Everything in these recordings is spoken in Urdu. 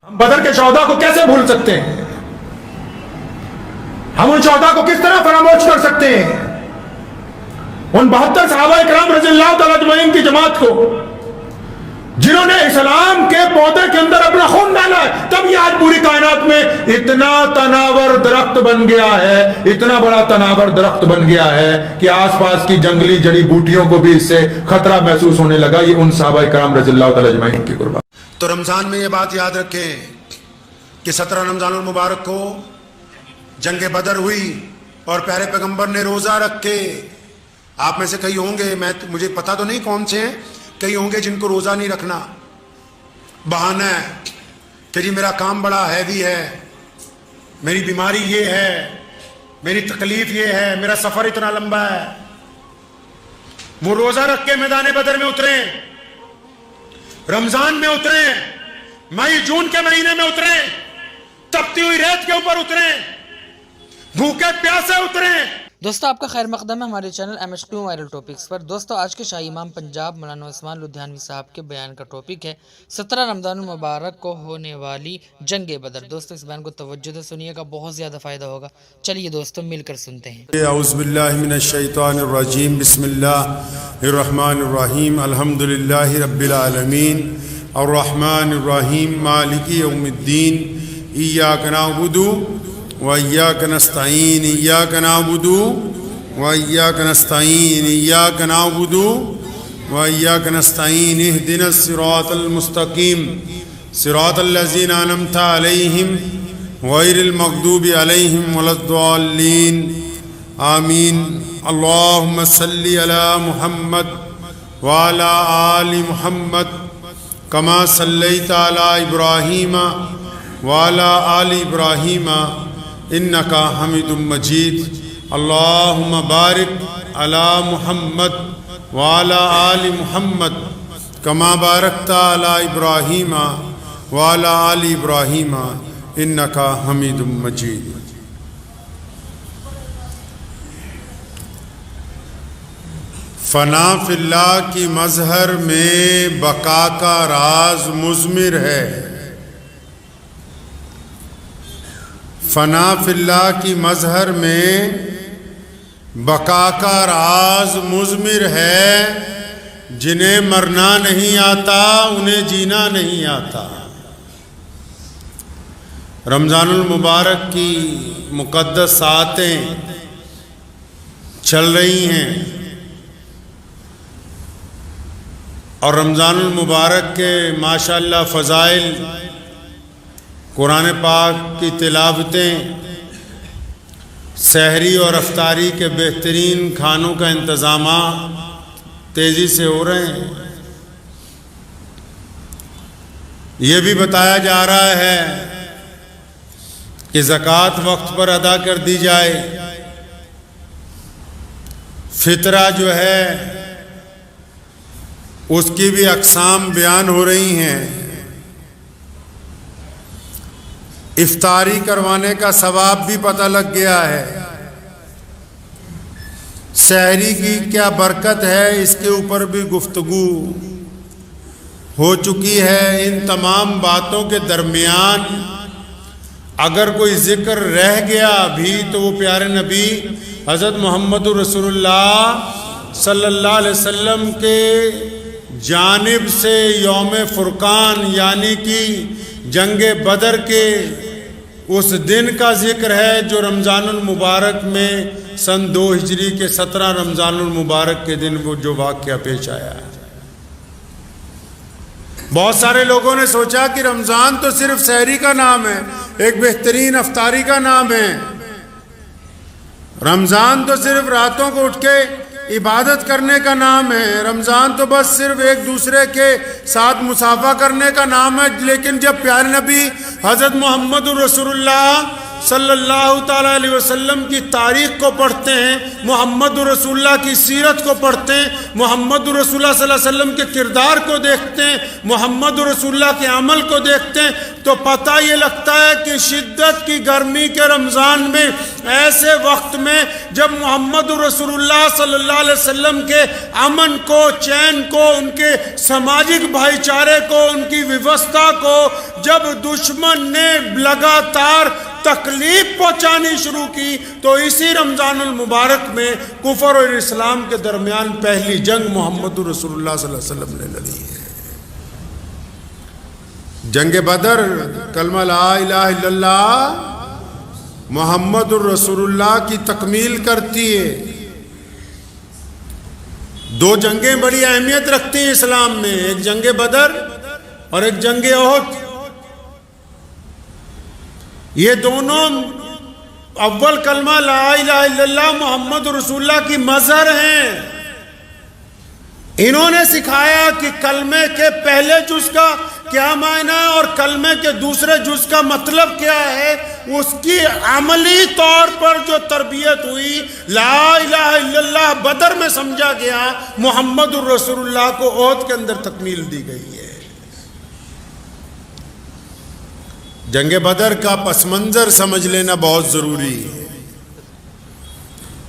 ہم بدر کے شہداء کو کیسے بھول سکتے ہیں؟ ہم ان شہداء کو کس طرح فراموش کر سکتے ہیں؟ ان 72 صحابہ کرام رضی اللہ تعالیٰ اجمعین کی جماعت کو جنہوں نے اسلام کے پودے کے اندر اپنا خون ڈالا ہے، تب یہ آج پوری کائنات میں اتنا تناور درخت بن گیا ہے، اتنا بڑا تناور درخت بن گیا ہے کہ آس پاس کی جنگلی جڑی بوٹیوں کو بھی اس سے خطرہ محسوس ہونے لگا۔ یہ ان صحابہ کرام رضی اللہ تعالیٰ اجمعین کی قربان۔ تو رمضان میں یہ بات یاد رکھیں کہ 17 رمضان المبارک کو جنگ بدر ہوئی اور پیارے پیغمبر نے روزہ رکھ کے، آپ میں سے کئی ہوں گے، مجھے پتا تو نہیں کون سے ہیں، کئی ہوں گے جن کو روزہ نہیں رکھنا بہانہ ہے کہ جی میرا کام بڑا ہیوی ہے، میری بیماری یہ ہے، میری تکلیف یہ ہے، میرا سفر اتنا لمبا ہے۔ وہ روزہ رکھ کے میدان بدر میں اترے، رمضان میں اترے، مئی جون کے مہینے میں اترے، تپتی ہوئی ریت کے اوپر اترے، بھوکے پیاسے اترے۔ دوستو آپ کا خیر مقدم ہے ہمارے چینل MHQ وائرل ٹاپکس پر۔ دوستو آج کے شاہی امام پنجاب مولانا عثمان لدھیانوی صاحب کے بیان کا ٹاپک ہے 17 رمضان المبارک کو ہونے والی جنگ بدر۔ دوستو اس بیان کو توجہ سے سنیے گا، بہت زیادہ فائدہ ہوگا۔ چلیے دوستو مل کر سنتے ہیں۔ اعوذ باللہ من الشیطان الرجیم، بسم اللہ الرحمن الرحیم، الحمدللہ رب العالمین، الرحمن الرحیم، مالک یوم الدین، ایاک نعبد وإياك نستعين، إياك نعبد وإياك نستعين، إياك نعبد وإياك نستعين، اهدنا الصراط المستقيم صراط الذين أنعمت عليهم غير المغضوب عليهم ولا الضالين، آمين۔ اللهم صل على محمد وعلى آل محمد كما صليت على إبراهيم وعلى آل إبراهيم انکا حمید مجید۔ اللہم بارک علی محمد وعلی آل محمد کما بارکت علی ابراہیم وعلی آل ابراہیم انکا حمید مجید۔ فنا فی اللہ کی مظہر میں بقا کا راز مضمر ہے۔ فنا فی اللہ کی مظہر میں بقا کا راز مضمر ہے، جنہیں مرنا نہیں آتا انہیں جینا نہیں آتا۔ رمضان المبارک کی مقدس ساعتیں چل رہی ہیں اور رمضان المبارک کے ماشاءاللہ فضائل، قرآن پاک کی تلاوتیں، سحری اور افطاری کے بہترین کھانوں کا انتظامات تیزی سے ہو رہے ہیں۔ یہ بھی بتایا جا رہا ہے کہ زکوٰۃ وقت پر ادا کر دی جائے، فطرہ جو ہے اس کی بھی اقسام بیان ہو رہی ہیں۔ افطاری کروانے کا ثواب بھی پتہ لگ گیا ہے، سحری کی کیا برکت ہے اس کے اوپر بھی گفتگو ہو چکی ہے۔ ان تمام باتوں کے درمیان اگر کوئی ذکر رہ گیا بھی تو وہ پیارے نبی حضرت محمد رسول اللہ صلی اللہ علیہ وسلم کے جانب سے یوم فرقان یعنی کہ جنگ بدر کے اس دن کا ذکر ہے جو رمضان المبارک میں سن 2 ہجری کے 17 رمضان المبارک کے دن وہ جو واقعہ پیش آیا ہے۔ بہت سارے لوگوں نے سوچا کہ رمضان تو صرف سحری کا نام ہے، ایک بہترین افطاری کا نام ہے، رمضان تو صرف راتوں کو اٹھ کے عبادت کرنے کا نام ہے، رمضان تو بس صرف ایک دوسرے کے ساتھ مصافحہ کرنے کا نام ہے۔ لیکن جب پیارے نبی حضرت محمد رسول اللہ صلی اللہ تعالیٰ علیہ وسلم کی تاریخ کو پڑھتے ہیں، محمد رسول اللہ کی سیرت کو پڑھتے ہیں، محمد رسول اللہ صلی اللہ علیہ وسلم کے کردار کو دیکھتے ہیں، محمد رسول اللہ کے عمل کو دیکھتے ہیں، تو پتہ یہ لگتا ہے کہ شدت کی گرمی کے رمضان میں، ایسے وقت میں جب محمد رسول اللہ صلی اللہ علیہ وسلم کے امن کو، چین کو، ان کے سماجک بھائی چارے کو، ان کی ویوستھا کو جب دشمن نے لگاتار تکلیف پہنچانی شروع کی، تو اسی رمضان المبارک میں کفر اور اسلام کے درمیان پہلی جنگ محمد رسول اللہ صلی اللہ علیہ وسلم نے لڑی ہے۔ جنگ بدر کلمہ لا الہ الا اللہ محمد الرسول اللہ کی تکمیل کرتی ہے۔ دو جنگیں بڑی اہمیت رکھتی ہیں اسلام میں، ایک جنگ بدر اور ایک جنگ احد۔ یہ دونوں اول کلمہ لا الہ الا اللہ محمد رسول اللہ کی مظہر ہیں۔ انہوں نے سکھایا کہ کلمے کے پہلے جز کا کیا معنی ہے اور کلمے کے دوسرے جز کا مطلب کیا ہے۔ اس کی عملی طور پر جو تربیت ہوئی، لا الہ الا اللہ بدر میں سمجھا گیا، محمد الرسول اللہ کو احد کے اندر تکمیل دی گئی ہے۔ جنگ بدر کا پس منظر سمجھ لینا بہت ضروری ہے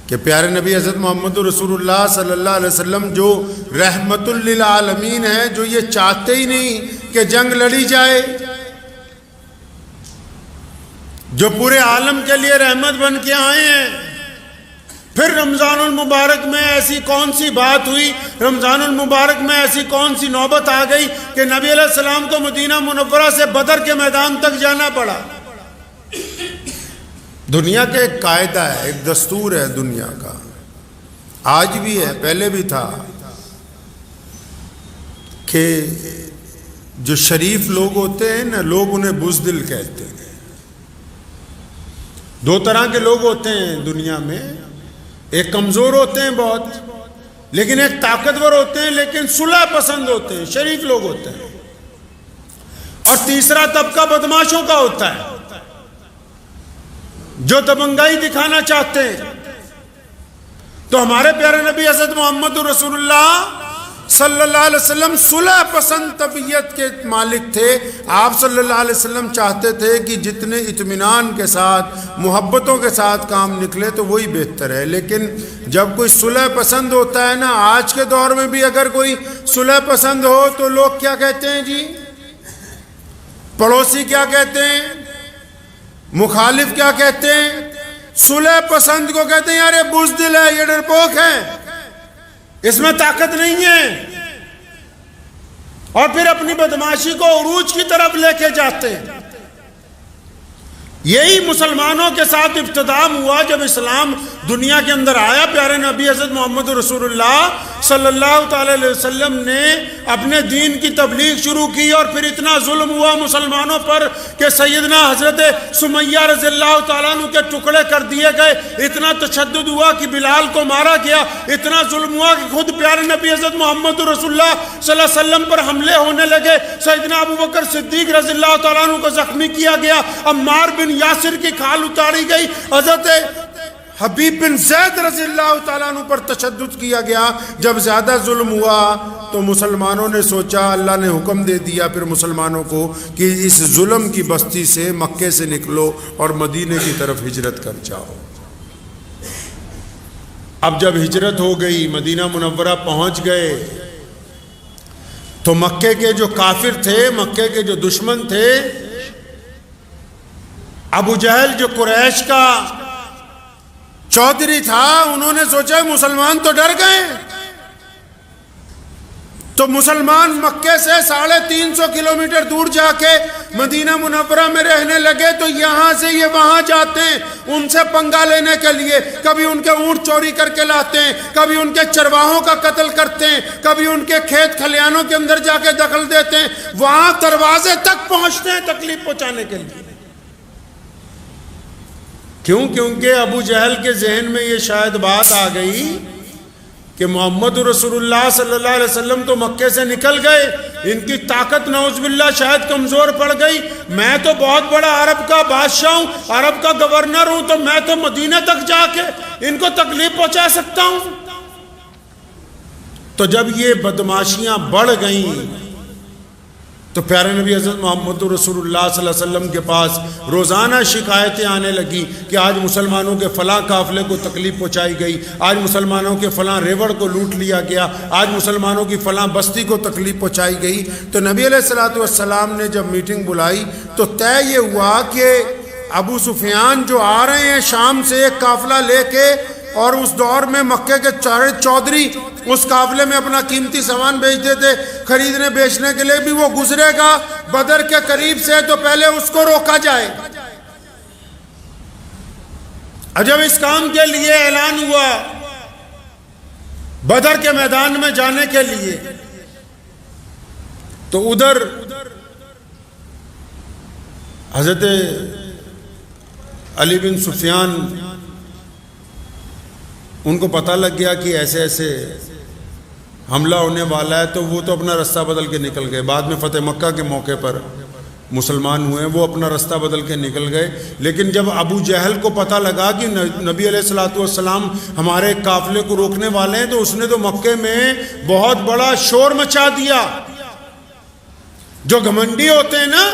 کہ پیارے نبی حضرت محمد رسول اللہ صلی اللہ علیہ وسلم جو رحمت للعالمین ہے، جو یہ چاہتے ہی نہیں کہ جنگ لڑی جائے، جو پورے عالم کے لیے رحمت بن کے آئے ہیں، پھر رمضان المبارک میں ایسی کون سی بات ہوئی، رمضان المبارک میں ایسی کون سی نوبت آ گئی کہ نبی علیہ السلام کو مدینہ منورہ سے بدر کے میدان تک جانا پڑا۔ دنیا کا ایک قاعدہ ہے، ایک دستور ہے دنیا کا، آج بھی ہے، پہلے بھی تھا، کہ جو شریف لوگ ہوتے ہیں نا، لوگ انہیں بزدل کہتے ہیں۔ دو طرح کے لوگ ہوتے ہیں دنیا میں، ایک کمزور ہوتے ہیں بہت، لیکن ایک طاقتور ہوتے ہیں لیکن صلح پسند ہوتے ہیں، شریف لوگ ہوتے ہیں، اور تیسرا طبقہ بدماشوں کا ہوتا ہے جو دبنگائی دکھانا چاہتے ہیں۔ تو ہمارے پیارے نبی حضرت محمد رسول اللہ صلی اللہ علیہ وسلم صلح پسند طبیعت کے مالک تھے۔ آپ صلی اللہ علیہ وسلم چاہتے تھے کہ جتنے اطمینان کے ساتھ، محبتوں کے ساتھ کام نکلے تو وہی بہتر ہے۔ لیکن جب کوئی صلح پسند ہوتا ہے نا، آج کے دور میں بھی اگر کوئی صلح پسند ہو تو لوگ کیا کہتے ہیں جی؟ پڑوسی کیا کہتے ہیں؟ مخالف کیا کہتے ہیں؟ صلح پسند کو کہتے ہیں یار یہ بزدل ہے، یہ ڈرپوک ہے، اس میں طاقت نہیں ہے، اور پھر اپنی بدماشی کو عروج کی طرف لے کے جاتے ہیں۔ یہی مسلمانوں کے ساتھ ابتدام ہوا جب اسلام دنیا کے اندر آیا۔ پیارے نبی حضرت محمد رسول اللہ صلی اللہ تعالی علیہ وسلم نے اپنے دین کی تبلیغ شروع کی، اور پھر اتنا ظلم ہوا مسلمانوں پر کہ سیدنا حضرت سمیہ رضی اللہ تعالیٰ عنہ کے ٹکڑے کر دیے گئے، اتنا تشدد ہوا کہ بلال کو مارا گیا، اتنا ظلم ہوا کہ خود پیارے نبی حضرت محمد رسول اللہ صلی اللہ علیہ وسلم پر حملے ہونے لگے۔ سیدنا ابوبکر صدیق رضی اللہ تعالیٰ عنہ کو زخمی کیا گیا، عمار بن یاسر کی کھال اتاری گئی، حضرت حبیب بن زید رضی اللہ تعالیٰ عنہ پر تشدد کیا گیا۔ جب زیادہ ظلم ہوا تو مسلمانوں نے سوچا، اللہ نے حکم دے دیا پھر مسلمانوں کو کہ اس ظلم کی بستی سے، مکے سے نکلو اور مدینے کی طرف ہجرت کر جاؤ۔ اب جب ہجرت ہو گئی، مدینہ منورہ پہنچ گئے، تو مکے کے جو کافر تھے، مکے کے جو دشمن تھے، ابو جہل جو قریش کا چودھری تھا، انہوں نے سوچا مسلمان تو ڈر گئے، تو مسلمان مکے سے 350 کلومیٹر دور جا کے مدینہ منورہ میں رہنے لگے۔ تو یہاں سے یہ وہاں جاتے ہیں ان سے پنگا لینے کے لیے، کبھی ان کے اونٹ چوری کر کے لاتے ہیں، کبھی ان کے چرواہوں کا قتل کرتے ہیں، کبھی ان کے کھیت کھلیانوں کے اندر جا کے دخل دیتے ہیں، وہاں دروازے تک پہنچتے ہیں تکلیف پہنچانے کے لیے۔ کیوں؟ کیونکہ ابو جہل کے ذہن میں یہ شاید بات آ گئی کہ محمد رسول اللہ صلی اللہ علیہ وسلم تو مکے سے نکل گئے، ان کی طاقت نعوذ باللہ شاید کمزور پڑ گئی، میں تو بہت بڑا عرب کا بادشاہ ہوں، عرب کا گورنر ہوں، تو میں تو مدینہ تک جا کے ان کو تکلیف پہنچا سکتا ہوں۔ تو جب یہ بدماشیاں بڑھ گئیں تو پیارے نبی حضرت محمد رسول اللہ صلی اللہ علیہ وسلم کے پاس روزانہ شکایتیں آنے لگی کہ آج مسلمانوں کے فلاں قافلے کو تکلیف پہنچائی گئی، آج مسلمانوں کے فلاں ریوڑ کو لوٹ لیا گیا، آج مسلمانوں کی فلاں بستی کو تکلیف پہنچائی گئی۔ تو نبی علیہ السلام نے جب میٹنگ بلائی تو طے یہ ہوا کہ ابو سفیان جو آ رہے ہیں شام سے ایک قافلہ لے کے، اور اس دور میں مکے کے چودھری اس قافلے میں اپنا قیمتی سامان بیچتے تھے، خریدنے بیچنے کے لیے بھی وہ گزرے گا بدر کے قریب سے، تو پہلے اس کو روکا جائے۔ اور جب اس کام کے لیے اعلان ہوا بدر کے میدان میں جانے کے لیے، تو ادھر حضرت علی بن سفیان ان کو پتہ لگ گیا کہ ایسے ایسے حملہ ہونے والا ہے، تو وہ تو اپنا رستہ بدل کے نکل گئے۔ بعد میں فتح مکہ کے موقع پر مسلمان ہوئے، وہ اپنا رستہ بدل کے نکل گئے۔ لیکن جب ابو جہل کو پتہ لگا کہ نبی علیہ السلام ہمارے قافلے کو روکنے والے ہیں، تو اس نے تو مکے میں بہت بڑا شور مچا دیا۔ جو گھمنڈی ہوتے ہیں نا،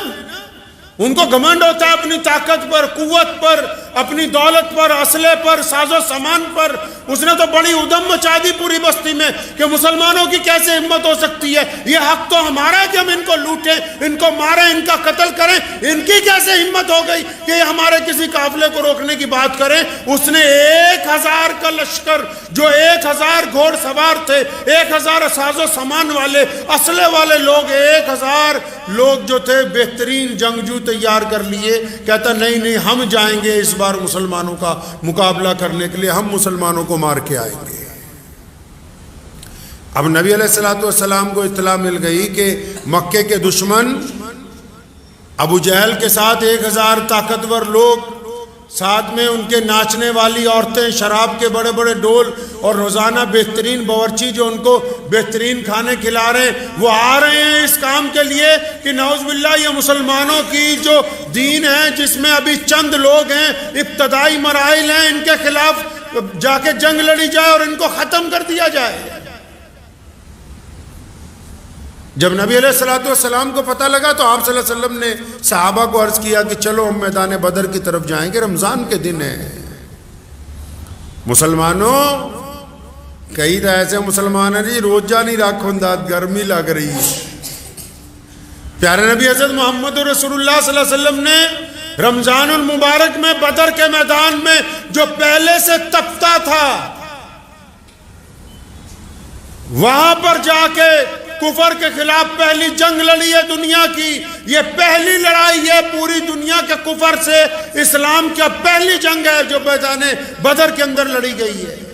ان کو گھمنڈ ہوتا ہے اپنی طاقت پر، قوت پر، اپنی دولت پر، اسلحے پر، ساز و سامان پر۔ اس نے تو بڑی ادھم مچا دی پوری بستی میں کہ مسلمانوں کی کیسے ہمت ہو سکتی ہے، یہ حق تو ہمارا ہے کہ ہم ان کو لوٹیں، ان کو ماریں، ان کا قتل کریں، ان کی کیسے ہمت ہو گئی کہ یہ ہمارے کسی قافلے کو روکنے کی بات کریں۔ اس نے 1000 کا لشکر، جو 1000 گھوڑ سوار تھے، 1000 ساز و سامان والے، اسلحے والے لوگ، 1000 لوگ جو تھے بہترین جنگجو تیار کر لیے۔ کہتا نہیں ہم جائیں گے اس بار مسلمانوں کا مقابلہ کرنے کے لیے، ہم مسلمانوں کو مار کے آئیں گے۔ اب نبی علیہ السلام کو اطلاع مل گئی کہ مکے کے دشمن ابو جہل کے ساتھ 1000 طاقتور لوگ، ساتھ میں ان کے ناچنے والی عورتیں، شراب کے بڑے بڑے ڈول، اور روزانہ بہترین باورچی جو ان کو بہترین کھانے کھلا رہے ہیں، وہ آ رہے ہیں اس کام کے لیے کہ نعوذ باللہ یہ مسلمانوں کی جو دین ہے، جس میں ابھی چند لوگ ہیں، ابتدائی مراحل ہیں، ان کے خلاف جا کے جنگ لڑی جائے اور ان کو ختم کر دیا جائے۔ جب نبی علیہ السلام کو پتہ لگا تو آپ صلی اللہ علیہ وسلم نے صحابہ کو عرض کیا کہ چلو ہم میدان بدر کی طرف جائیں گے، رمضان کے دن ہے۔ مسلمانوں، کئی تو ایسے مسلمان ہیں جی روزہ نہیں رکھوندات، گرمی لگ رہی ہے۔ پیارے نبی حضرت محمد رسول اللہ صلی اللہ علیہ وسلم نے رمضان المبارک میں بدر کے میدان میں جو پہلے سے تپتا تھا، وہاں پر جا کے کفر کے خلاف پہلی جنگ لڑی ہے دنیا کی۔ یہ پہلی لڑائی ہے پوری دنیا کے کفر سے، اسلام کا پہلی جنگ ہے جو میدان بدر کے اندر لڑی گئی ہے۔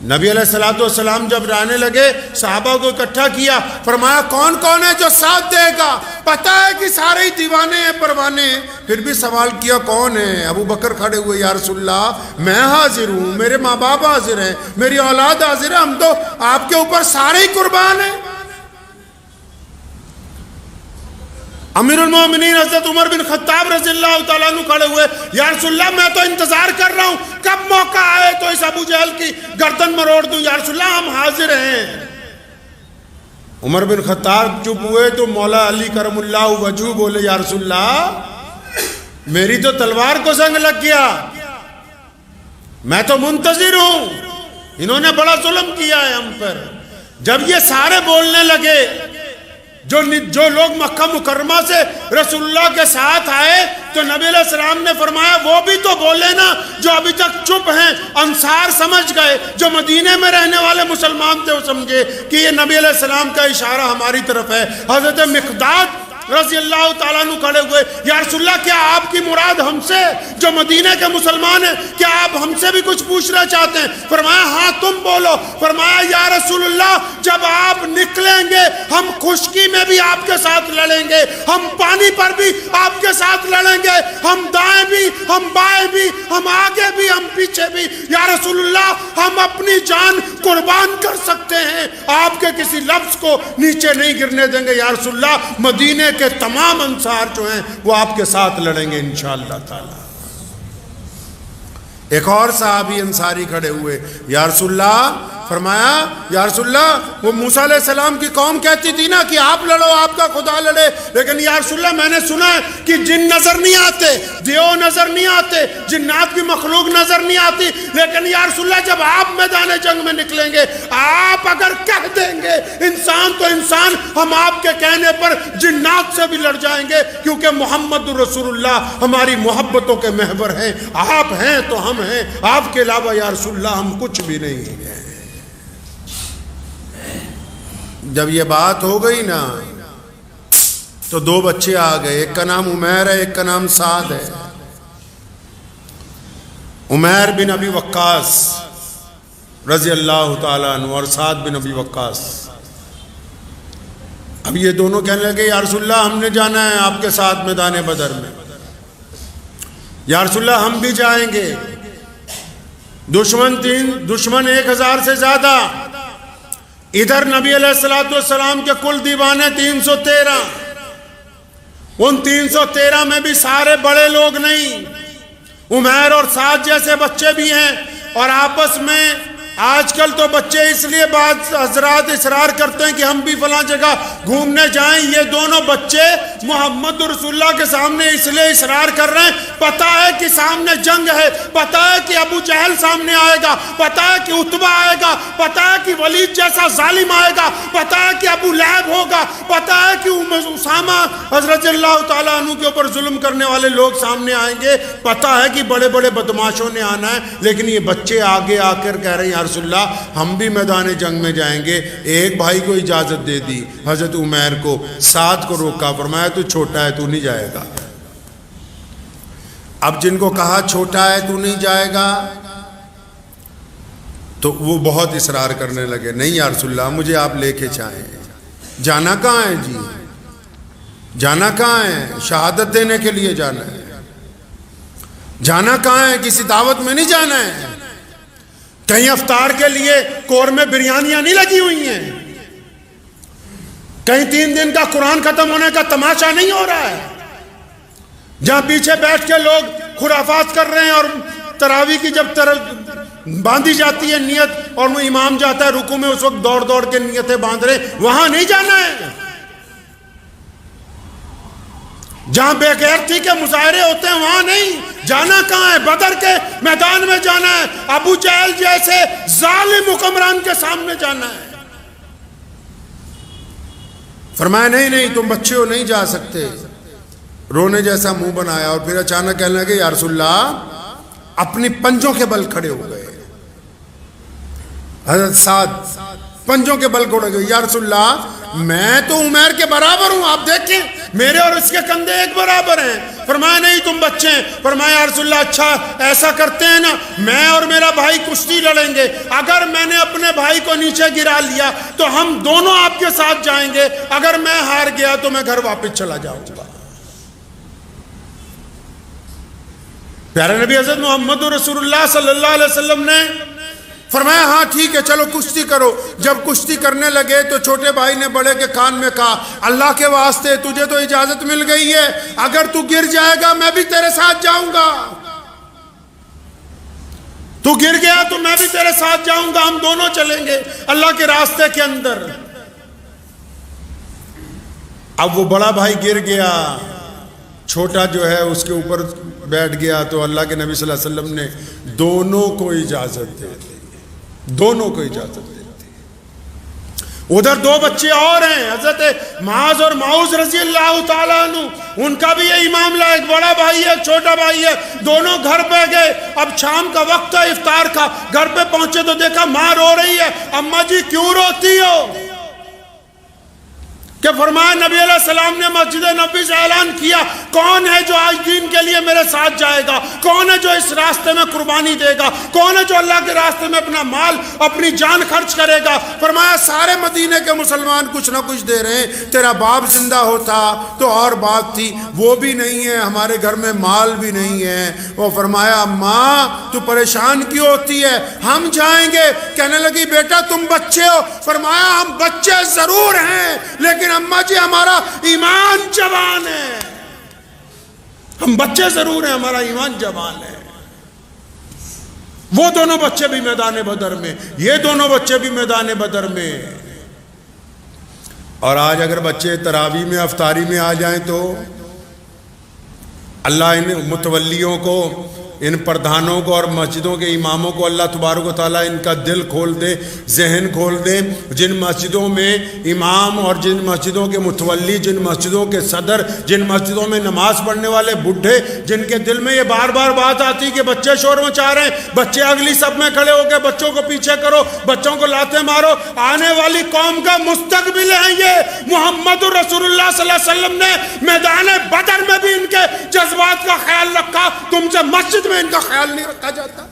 نبی علیہ السلام جب جانے لگے، صحابہ کو اکٹھا کیا، فرمایا کون کون ہے جو ساتھ دے گا؟ پتہ ہے کہ سارے ہی دیوانے ہیں، پروانے ہیں، پھر بھی سوال کیا کون ہے؟ ابو بکر کھڑے ہوئے، یا رسول اللہ میں حاضر ہوں، میرے ماں باپ حاضر ہیں، میری اولاد حاضر ہے، ہم تو آپ کے اوپر سارے ہی قربان ہیں۔ امیر المومنین حضرت عمر بن خطاب رضی اللہ تعالیٰ عنہ کھڑے ہوئے، یا رسول اللہ میں تو انتظار کر رہا ہوں کب موقع آئے تو اس ابو جہل کی گردن مروڑ دوں، یا رسول اللہ ہم حاضر ہیں۔ عمر بن خطاب چپ ہوئے تو مولا علی کرم اللہ وجہہ بولے، یا رسول اللہ میری تو تلوار کو زنگ لگ گیا، میں تو منتظر ہوں، انہوں نے بڑا ظلم کیا ہے ہم پر۔ جب یہ سارے بولنے لگے، جو لوگ مکہ مکرمہ سے رسول اللہ کے ساتھ آئے، تو نبی علیہ السلام نے فرمایا وہ بھی تو بولے نا جو ابھی تک چپ ہیں۔ انصار سمجھ گئے، جو مدینے میں رہنے والے مسلمان تھے وہ سمجھے کہ یہ نبی علیہ السلام کا اشارہ ہماری طرف ہے۔ حضرت مقداد رضی اللہ تعالیٰ عنہ کھڑے ہوئے، یا رسول اللہ کیا آپ کی مراد ہم سے جو مدینہ کے مسلمان ہیں، کیا آپ ہم سے بھی کچھ پوچھنا چاہتے ہیں؟ فرمایا ہاں تم بولو۔ فرمایا یا رسول اللہ جب آپ نکلیں گے ہم خشکی میں بھی آپ کے ساتھ لڑیں گے، ہم پانی پر بھی آپ کے ساتھ لڑیں گے، ہم دائیں بھی، ہم بائیں بھی، ہم آگے بھی، ہم پیچھے بھی، یا رسول اللہ ہم اپنی جان قربان کر سکتے ہیں، آپ کے کسی لفظ کو نیچے نہیں گرنے دیں گے، یا رسول اللہ مدینے کے تمام انصار جو ہیں وہ آپ کے ساتھ لڑیں گے انشاءاللہ تعالی۔ ایک اور صحابی انصاری کھڑے ہوئے، یا رسول اللہ، فرمایا یا رسول اللہ وہ موسیٰ علیہ السلام کی قوم کہتی تھی نا کہ آپ لڑو آپ کا خدا لڑے، لیکن یا رسول اللہ میں نے سنا ہے کہ جن نظر نہیں آتے، دیو نظر نہیں آتے، جنات کی مخلوق نظر نہیں آتی، لیکن یا رسول اللہ جب آپ میدان جنگ میں نکلیں گے، آپ اگر کہہ دیں گے انسان تو انسان، ہم آپ کے کہنے پر جنات سے بھی لڑ جائیں گے، کیونکہ محمد رسول اللہ ہماری محبتوں کے محور ہیں، آپ ہیں تو ہم ہیں، آپ کے علاوہ یا رسول اللہ ہم کچھ بھی نہیں ہیں۔ جب یہ بات ہو گئی نا تو دو بچے آ گئے، ایک کا نام عمیر ہے، ایک کا نام سعد ہے۔ عمیر بن ابی وقاص رضی اللہ تعالیٰ عنہ اور سعد بن ابی وقاص، اب یہ دونوں کہنے لگے یا رسول اللہ ہم نے جانا ہے آپ کے ساتھ میدان بدر میں، یا رسول اللہ ہم بھی جائیں گے، دشمن 1000 سے زیادہ، ادھر نبی علیہ السلام کے کل دیوانے 313، ان 313 میں بھی سارے بڑے لوگ نہیں، عمیر اور سعد جیسے بچے بھی ہیں، اور آپس میں آج کل تو بچے اس لیے بعض حضرات اصرار کرتے ہیں کہ ہم بھی فلاں جگہ گھومنے جائیں، یہ دونوں بچے محمد رسول اللہ کے سامنے اس لیے اصرار کر رہے ہیں، پتہ ہے کہ سامنے جنگ ہے، پتہ ہے کہ ابو جہل سامنے آئے گا، پتہ ہے کہ عتبہ آئے گا، پتہ ہے کہ ولید جیسا ظالم آئے گا، پتہ ہے کہ ابو لہب ہوگا، پتہ ہے کہ اسامہ حضرت اللہ تعالیٰ عنہ کے اوپر ظلم کرنے والے لوگ سامنے آئیں گے، پتہ ہے کہ بڑے بڑے بدماشوں نے آنا ہے، لیکن یہ بچے آگے آ کر کہہ رہے ہیں رسول اللہ ہم بھی میدان جنگ میں جائیں گے۔ ایک بھائی کو اجازت دے دی، حضرت عمیر کو، سعد کو روکا، فرمایا تو چھوٹا ہے تو نہیں جائے گا۔ اب جن کو کہا چھوٹا ہے تو نہیں جائے گا تو وہ بہت اصرار کرنے لگے، نہیں یا رسول اللہ مجھے آپ لے کے چاہیں۔ جانا کہاں ہے جی؟ جانا کہاں ہے؟ شہادت دینے کے لیے جانا ہے۔ جانا کہاں ہے؟ کسی دعوت میں نہیں جانا ہے، کہیں افطار کے لیے کور میں بریانیاں نہیں لگی ہوئی ہیں، کہیں 3 دن کا قرآن ختم ہونے کا تماشا نہیں ہو رہا ہے، جہاں پیچھے بیٹھ کے لوگ خرافات کر رہے ہیں، اور تراویح کی جب باندھی جاتی ہے نیت اور وہ امام جاتا ہے رکوع میں، اس وقت دوڑ دوڑ کے نیتیں باندھ رہے ہیں، وہاں نہیں جانا ہے۔ جہاں بے غیرتی کے مظاہرے ہوتے ہیں وہاں نہیں جانا، کہاں ہے؟ بدر کے میدان میں جانا ہے، ابو جہل جیسے ظالم حکمران کے سامنے جانا ہے۔ فرمایا نہیں تم بچے ہو نہیں جا سکتے، رونے جیسا منہ بنایا، اور پھر اچانک کہنے لگے یا رسول اللہ، اپنی پنجوں کے بل کھڑے ہو گئے۔ حضرت سعد پنجوں کے بل کھڑے ہو گئے، یا رسول اللہ میں تو عمیر کے برابر ہوں، آپ دیکھیں میرے اور اس کے کندھے ایک برابر ہیں۔ فرمایا نہیں تم بچے ہیں۔ فرمایا رسول اللہ اچھا ایسا کرتے ہیں نا، میں اور میرا بھائی کشتی لڑیں گے، اگر میں نے اپنے بھائی کو نیچے گرا لیا تو ہم دونوں آپ کے ساتھ جائیں گے، اگر میں ہار گیا تو میں گھر واپس چلا جاؤں گا۔ پیارے نبی حضرت محمد رسول اللہ صلی اللہ علیہ وسلم نے فرمایا ہاں ٹھیک ہے چلو کشتی کرو۔ جب کشتی کرنے لگے تو چھوٹے بھائی نے بڑے کے کان میں کہا اللہ کے واسطے تجھے تو اجازت مل گئی ہے، اگر تو گر جائے گا میں بھی تیرے ساتھ جاؤں گا، تو گر گیا تو میں بھی تیرے ساتھ جاؤں گا، ہم دونوں چلیں گے اللہ کے راستے کے اندر۔ اب وہ بڑا بھائی گر گیا، چھوٹا جو ہے اس کے اوپر بیٹھ گیا، تو اللہ کے نبی صلی اللہ علیہ وسلم نے دونوں کو اجازت دے دی، دونوں کو اجازت دے دی۔ ادھر دو بچے اور ہیں، حضرت معاذ اور معوذ رضی اللہ تعالیٰ عنہ، ان کا بھی یہی معاملہ، ایک بڑا بھائی ہے ایک چھوٹا بھائی ہے، دونوں گھر پہ گئے۔ اب شام کا وقت تھا افطار کا، گھر پہ پہنچے تو دیکھا ماں رو رہی ہے، اماں جی کیوں روتی ہو؟ کہ فرمایا نبی علیہ السلام نے مسجد نبوی سے اعلان کیا کون ہے جو آج دین کے لیے میرے ساتھ جائے گا، کون ہے جو اس راستے میں قربانی دے گا، کون ہے جو اللہ کے راستے میں اپنا مال اپنی جان خرچ کرے گا۔ فرمایا سارے مدینے کے مسلمان کچھ نہ کچھ دے رہے ہیں، تیرا باپ زندہ ہوتا تو اور بات تھی، وہ بھی نہیں ہے، ہمارے گھر میں مال بھی نہیں ہے۔ وہ فرمایا ماں تو پریشان کیوں ہوتی ہے، ہم جائیں گے۔ کہنے لگی بیٹا تم بچے ہو۔ فرمایا ہم بچے ضرور ہیں لیکن اماں جی ہمارا ایمان جوان ہے، ہم بچے ضرور ہیں، ہمارا ایمان جوان ہے۔ وہ دونوں بچے بھی میدان بدر میں، یہ دونوں بچے بھی میدان بدر میں۔ اور آج اگر بچے تراویح میں افطاری میں آ جائیں تو اللہ ان متولیوں کو، ان پردھانوں کو اور مسجدوں کے اماموں کو اللہ تبارک و تعالیٰ ان کا دل کھول دے، ذہن کھول دے۔ جن مسجدوں میں امام اور جن مسجدوں کے متولی، جن مسجدوں کے صدر، جن مسجدوں میں نماز پڑھنے والے بڈھے، جن کے دل میں یہ بار بار بات آتی کہ بچے شور مچا رہے ہیں، بچے اگلی صف میں کھڑے ہو کے بچوں کو پیچھے کرو، بچوں کو لاتے مارو، آنے والی قوم کا مستقبل ہے یہ۔ محمد رسول اللہ صلی اللہ علیہ وسلم نے میدان بدر میں بھی ان کے جذبات کا خیال رکھا، تم سے مسجد میں ان کا خیال نہیں رکھا جاتا۔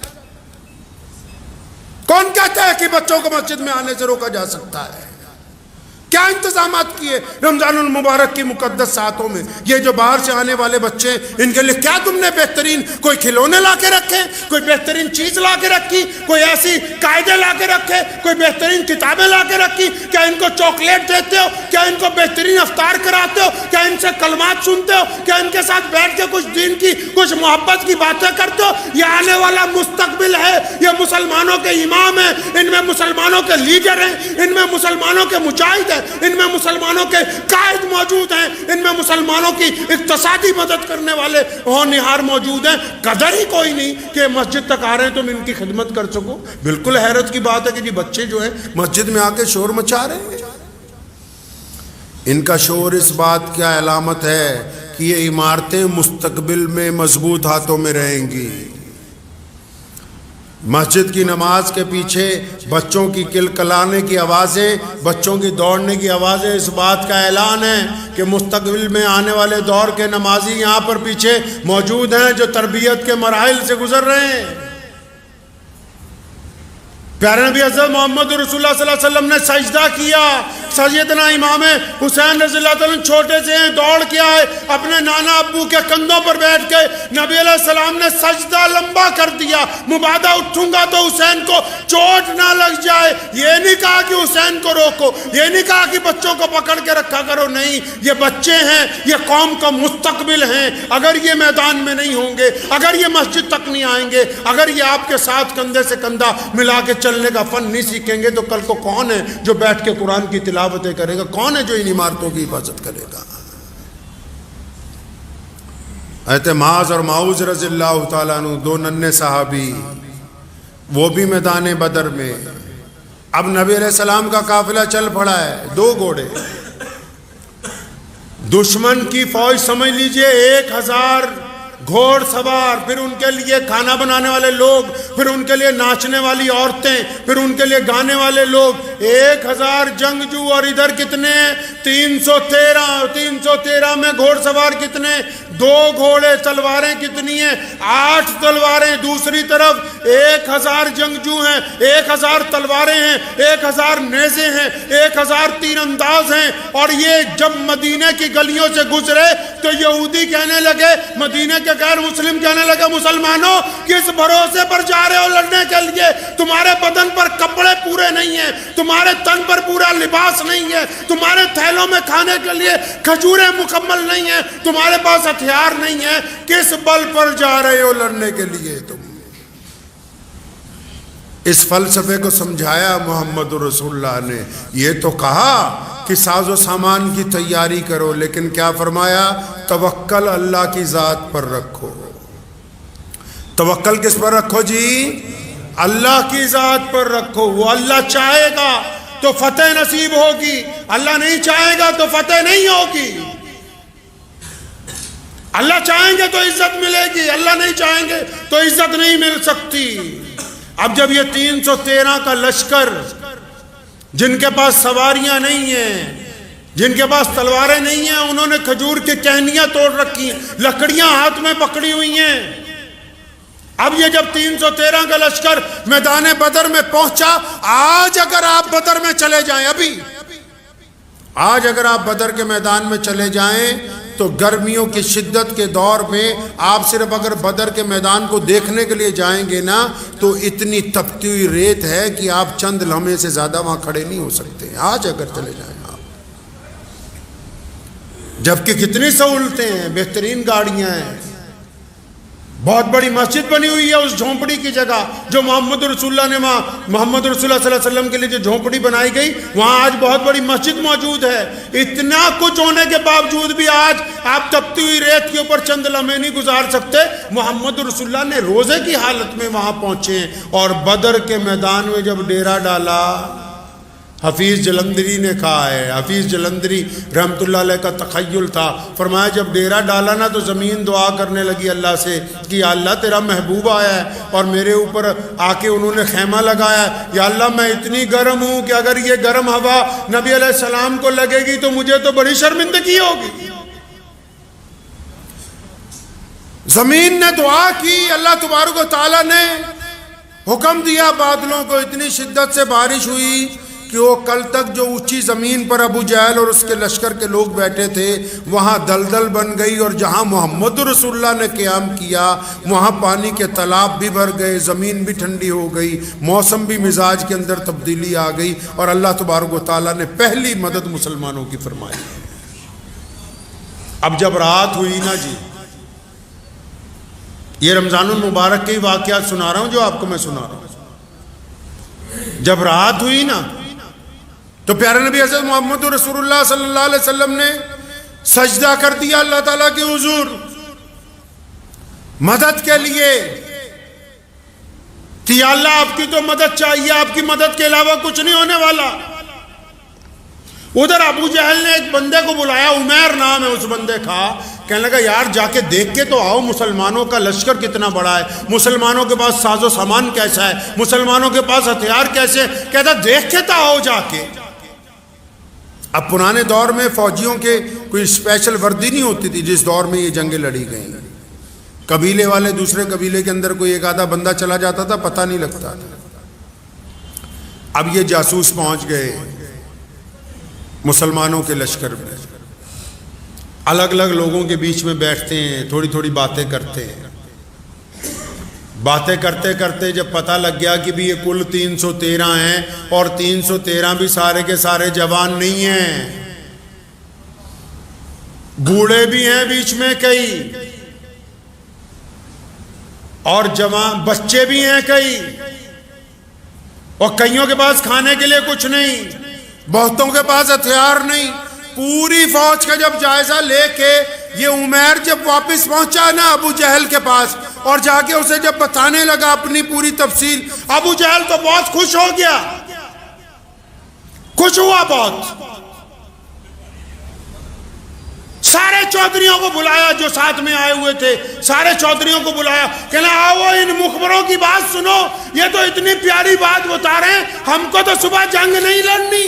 کون کہتا ہے کہ بچوں کو مسجد میں آنے سے روکا جا سکتا ہے؟ کیا انتظامات کیے رمضان المبارک کی مقدس ساعتوں میں؟ یہ جو باہر سے آنے والے بچے، ان کے لیے کیا تم نے بہترین کوئی کھلونے لا کے رکھے، کوئی بہترین چیز لا کے رکھی، کوئی ایسی قاعدے لا کے رکھے، کوئی بہترین کتابیں لا کے رکھی؟ کیا ان کو چاکلیٹ دیتے ہو؟ کیا ان کو بہترین افطار کراتے ہو؟ کیا ان سے کلمات سنتے ہو؟ کیا ان کے ساتھ بیٹھ کے کچھ دین کی، کچھ محبت کی باتیں کرتے ہو؟ یہ آنے والا مستقبل ہے، یہ مسلمانوں کے امام ہیں، ان میں مسلمانوں کے لیڈر ہیں، ان میں مسلمانوں کے مجاہد ہیں، ان میں مسلمانوں کے قائد موجود ہیں، ان میں مسلمانوں کی اقتصادی مدد کرنے والے ہونہار موجود ہیں۔ قدر ہی کوئی نہیں کہ مسجد تک آ رہے ہیں تم ان کی خدمت کر سکو۔ بالکل حیرت کی بات ہے کہ جی بچے جو ہیں مسجد میں آ کے شور مچا رہے ہیں۔ ان کا شور اس بات کی علامت ہے کہ یہ عمارتیں مستقبل میں مضبوط ہاتھوں میں رہیں گی۔ مسجد کی نماز کے پیچھے بچوں کی کلکلانے کی آوازیں، بچوں کی دوڑنے کی آوازیں اس بات کا اعلان ہے کہ مستقبل میں آنے والے دور کے نمازی یہاں پر پیچھے موجود ہیں جو تربیت کے مراحل سے گزر رہے ہیں۔ پیارے نبی حضرت محمد رسول اللہ صلی اللہ علیہ وسلم نے سجدہ کیا۔ سیدنا امام حسین رضی اللہ عنہ چھوٹے سے ہیں، دوڑ کے آئے، اپنے نانا ابو کے کندھوں پر بیٹھ کے نبی علیہ السلام نے سجدہ لمبا کر دیا۔ مبادہ اٹھوں گا تو حسین کو چوٹ نہ لگ جائے۔ یہ نہیں کہا کہ حسین کو روکو، یہ نہیں کہا کہ بچوں کو پکڑ کے رکھا کرو، نہیں، یہ بچے ہیں، یہ قوم کا مستقبل ہیں۔ اگر یہ میدان میں نہیں ہوں گے، اگر یہ مسجد تک نہیں آئیں گے، اگر یہ آپ کے ساتھ کندھے سے کندھا ملا کے چلنے کا فن نہیں سیکھیں گے تو کل کو کون ہے جو بیٹھ کے قرآن کی تلاوتیں کرے گا؟ کون ہے جو ان عمارتوں کی حفاظت کرے گا؟ حضرت معاذ اور معوذ رضی اللہ تعالیٰ عنہ، دو ننھے صحابی، وہ بھی میدان بدر میں۔ اب نبی علیہ السلام کا قافلہ چل پڑا ہے، 2 گھوڑے، دشمن کی فوج سمجھ لیجئے 1000 گھوڑ سوار، پھر ان کے لیے کھانا بنانے والے لوگ، پھر ان کے لیے ناچنے والی عورتیں، پھر ان کے لیے گانے والے لوگ، 1000 جنگجو، اور ادھر کتنے؟ 313 میں گھوڑ سوار کتنے؟ 2 گھوڑے، تلواریں کتنی ہیں؟ 8 تلواریں، دوسری طرف 1000 جنگجو ہیں، 1000 تلواریں ہیں، 1000 نیزے ہیں، 1000 تیر انداز ہیں۔ اور یہ جب مدینے کی گلیوں سے گزرے تو یہودی کہنے لگے، مدینے کے غیر مسلم کہنے لگے، مسلمانوں کس بھروسے پر جا رہے ہو لڑنے کے لیے؟ تمہارے بدن پر کپڑے پورے نہیں ہیں، تمہارے تن پر پورا لباس نہیں ہے، تمہارے تھیلوں میں کھانے کے لیے کھجوریں مکمل نہیں ہیں، تمہارے پاس ہتھیار نہیں ہے، کس بل پر جا رہے ہو لڑنے کے لیے تم؟ اس فلسفے کو سمجھایا محمد رسول اللہ نے۔ یہ تو کہا کہ ساز و سامان کی تیاری کرو، لیکن کیا فرمایا؟ توکل اللہ کی ذات پر رکھو۔ توکل کس پر رکھو جی؟ اللہ کی ذات پر رکھو۔ وہ اللہ چاہے گا تو فتح نصیب ہوگی، اللہ نہیں چاہے گا تو فتح نہیں ہوگی۔ اللہ چاہیں گے تو عزت ملے گی، اللہ نہیں چاہیں گے تو عزت نہیں مل سکتی۔ اب جب یہ 313 کا لشکر، جن کے پاس سواریاں نہیں ہیں، جن کے پاس تلواریں نہیں ہیں انہوں نے کھجور کی ٹہنیاں توڑ رکھی ہیں، لکڑیاں ہاتھ میں پکڑی ہوئی ہیں۔ اب یہ جب 313 کا لشکر میدان بدر میں پہنچا، آج اگر آپ بدر میں چلے جائیں، آج اگر آپ بدر کے میدان میں چلے جائیں تو گرمیوں کی شدت کے دور میں آپ صرف اگر بدر کے میدان کو دیکھنے کے لیے جائیں گے نا تو اتنی تپتی ہوئی ریت ہے کہ آپ چند لمحے سے زیادہ وہاں کھڑے نہیں ہو سکتے، آج اگر چلے جائیں آپ۔ جبکہ کتنی سہولتیں ہیں، بہترین گاڑیاں ہیں، بہت بڑی مسجد بنی ہوئی ہے اس جھونپڑی کی جگہ جو محمد رسول اللہ نے محمد رسول اللہ صلی اللہ علیہ وسلم کے لیے جو جھونپڑی بنائی گئی وہاں آج بہت بڑی مسجد موجود ہے۔ اتنا کچھ ہونے کے باوجود بھی آج آپ تپتی ہوئی ریت کے اوپر چند لمحے نہیں گزار سکتے۔ محمد رسول اللہ نے روزے کی حالت میں وہاں پہنچے ہیں، اور بدر کے میدان میں جب ڈیرا ڈالا، حفیظ جلندری نے کہا ہے، حفیظ جلندری رحمت اللہ علیہ کا تخیل تھا، فرمایا جب ڈیرا ڈالا نا تو زمین دعا کرنے لگی اللہ سے کہ یا اللہ تیرا محبوب آیا ہے اور میرے اوپر آ کے انہوں نے خیمہ لگایا ہے، یا اللہ میں اتنی گرم ہوں کہ اگر یہ گرم ہوا نبی علیہ السلام کو لگے گی تو مجھے تو بڑی شرمندگی ہوگی۔ زمین نے دعا کی، اللہ تبارک و تعالیٰ نے حکم دیا، بادلوں کو اتنی شدت سے بارش ہوئی کہ وہ کل تک جو اونچی زمین پر ابو جہل اور اس کے لشکر کے لوگ بیٹھے تھے وہاں دلدل بن گئی، اور جہاں محمد رسول اللہ نے قیام کیا وہاں پانی کے تالاب بھی بھر گئے، زمین بھی ٹھنڈی ہو گئی، موسم بھی مزاج کے اندر تبدیلی آ گئی، اور اللہ تبارک و تعالیٰ نے پہلی مدد مسلمانوں کی فرمائی۔ اب جب رات ہوئی نا جی، یہ رمضان المبارک کے ہی واقعات سنا رہا ہوں جو آپ کو میں سنا رہا ہوں۔ جب رات ہوئی نا تو پیارے نبی حضرت محمد رسول اللہ صلی اللہ علیہ وسلم نے سجدہ کر دیا اللہ تعالیٰ کے حضور مدد کے لیے کہ یا اللہ آپ کی تو مدد چاہیے، آپ کی مدد کے علاوہ کچھ نہیں ہونے والا۔ ادھر ابو جہل نے ایک بندے کو بلایا، عمیر نام ہے اس بندے کا، کہنے لگا یار جا کے دیکھ کے تو آؤ مسلمانوں کا لشکر کتنا بڑا ہے، مسلمانوں کے پاس ساز و سامان کیسا ہے، مسلمانوں کے پاس ہتھیار کیسے ہیں، کہتا دیکھ کے تو آؤ جا کے۔ اب پرانے دور میں فوجیوں کے کوئی اسپیشل وردی نہیں ہوتی تھی جس دور میں یہ جنگیں لڑی گئیں، قبیلے والے دوسرے قبیلے کے اندر کوئی ایک آدھا بندہ چلا جاتا تھا پتہ نہیں لگتا تھا۔ اب یہ جاسوس پہنچ گئے مسلمانوں کے لشکر میں، الگ الگ لوگوں کے بیچ میں بیٹھتے ہیں، تھوڑی تھوڑی باتیں کرتے ہیں، باتیں کرتے کرتے جب پتہ لگ گیا کہ بھی یہ کل 313 ہیں اور 313 بھی سارے کے سارے جوان نہیں ہیں، بوڑھے بھی ہیں بیچ میں کئی، اور جوان بچے بھی ہیں کئی، اور کئیوں کے پاس کھانے کے لیے کچھ نہیں، بہتوں کے پاس ہتھیار نہیں۔ پوری فوج کا جب جائزہ لے کے یہ عمیر جب واپس پہنچا نا ابو جہل کے پاس اور جا کے اسے جب بتانے لگا اپنی پوری تفصیل، ابو جہل تو بہت خوش ہو گیا، خوش ہوا بہت۔ سارے چودھریوں کو بلایا جو ساتھ میں آئے ہوئے تھے، سارے چودھریوں کو بلایا، کہنا آؤ ان مخبروں کی بات سنو، یہ تو اتنی پیاری بات بتا رہے ہیں، ہم کو تو صبح جنگ نہیں لڑنی۔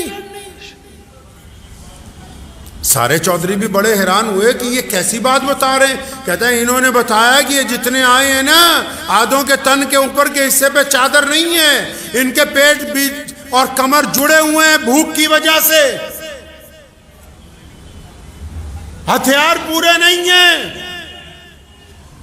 سارے چودھری بھی بڑے حیران ہوئے کہ یہ کیسی بات بتا رہے ہیں، کہتے ہیں انہوں نے بتایا کہ یہ جتنے آئے ہیں نا آدھوں کے تن کے اوپر کے حصے پہ چادر نہیں ہے، ان کے پیٹ بھی اور کمر جڑے ہوئے ہیں بھوک کی وجہ سے، ہتھیار پورے نہیں ہیں۔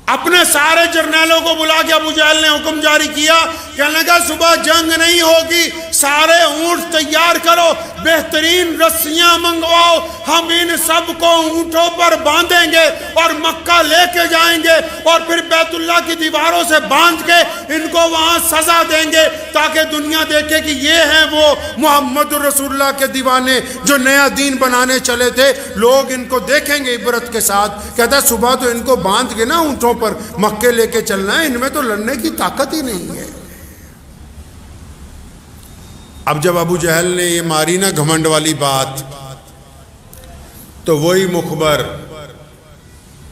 اپنے سارے جرنیلوں کو بلا کے ابو جہل نے حکم جاری کیا، کہنے لگا صبح جنگ نہیں ہوگی، سارے اونٹ تیار کرو، بہترین رسیاں منگواؤ، ہم ان سب کو اونٹوں پر باندھیں گے اور مکہ لے کے جائیں گے، اور پھر بیت اللہ کی دیواروں سے باندھ کے ان کو وہاں سزا دیں گے تاکہ دنیا دیکھے کہ یہ ہیں وہ محمد رسول اللہ کے دیوانے جو نیا دین بنانے چلے تھے، لوگ ان کو دیکھیں گے عبرت کے ساتھ۔ کہتا ہے صبح تو ان کو باندھ کے نا اونٹوں پر مکے لے کے چلنا ہے، ان میں تو لڑنے کی طاقت ہی نہیں ہے۔ اب جب ابو جہل نے یہ ماری نا گھمنڈ والی بات، تو وہی مخبر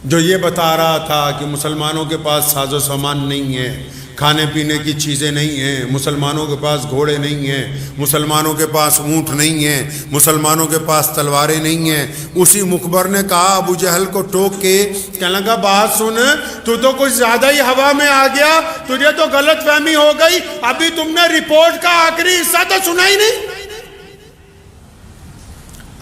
جو یہ بتا رہا تھا کہ مسلمانوں کے پاس ساز و سامان نہیں ہے، کھانے پینے کی چیزیں نہیں ہیں، مسلمانوں کے پاس گھوڑے نہیں ہیں، مسلمانوں کے پاس اونٹ نہیں ہیں، مسلمانوں کے پاس تلواریں نہیں ہیں، اسی مخبر نے کہا ابو جہل کو ٹوک کے، کہنے لگا بات سن، تو کچھ زیادہ ہی ہوا میں آ گیا، تجھے تو غلط فہمی ہو گئی، ابھی تم نے رپورٹ کا آخری حصہ تو سنا ہی نہیں،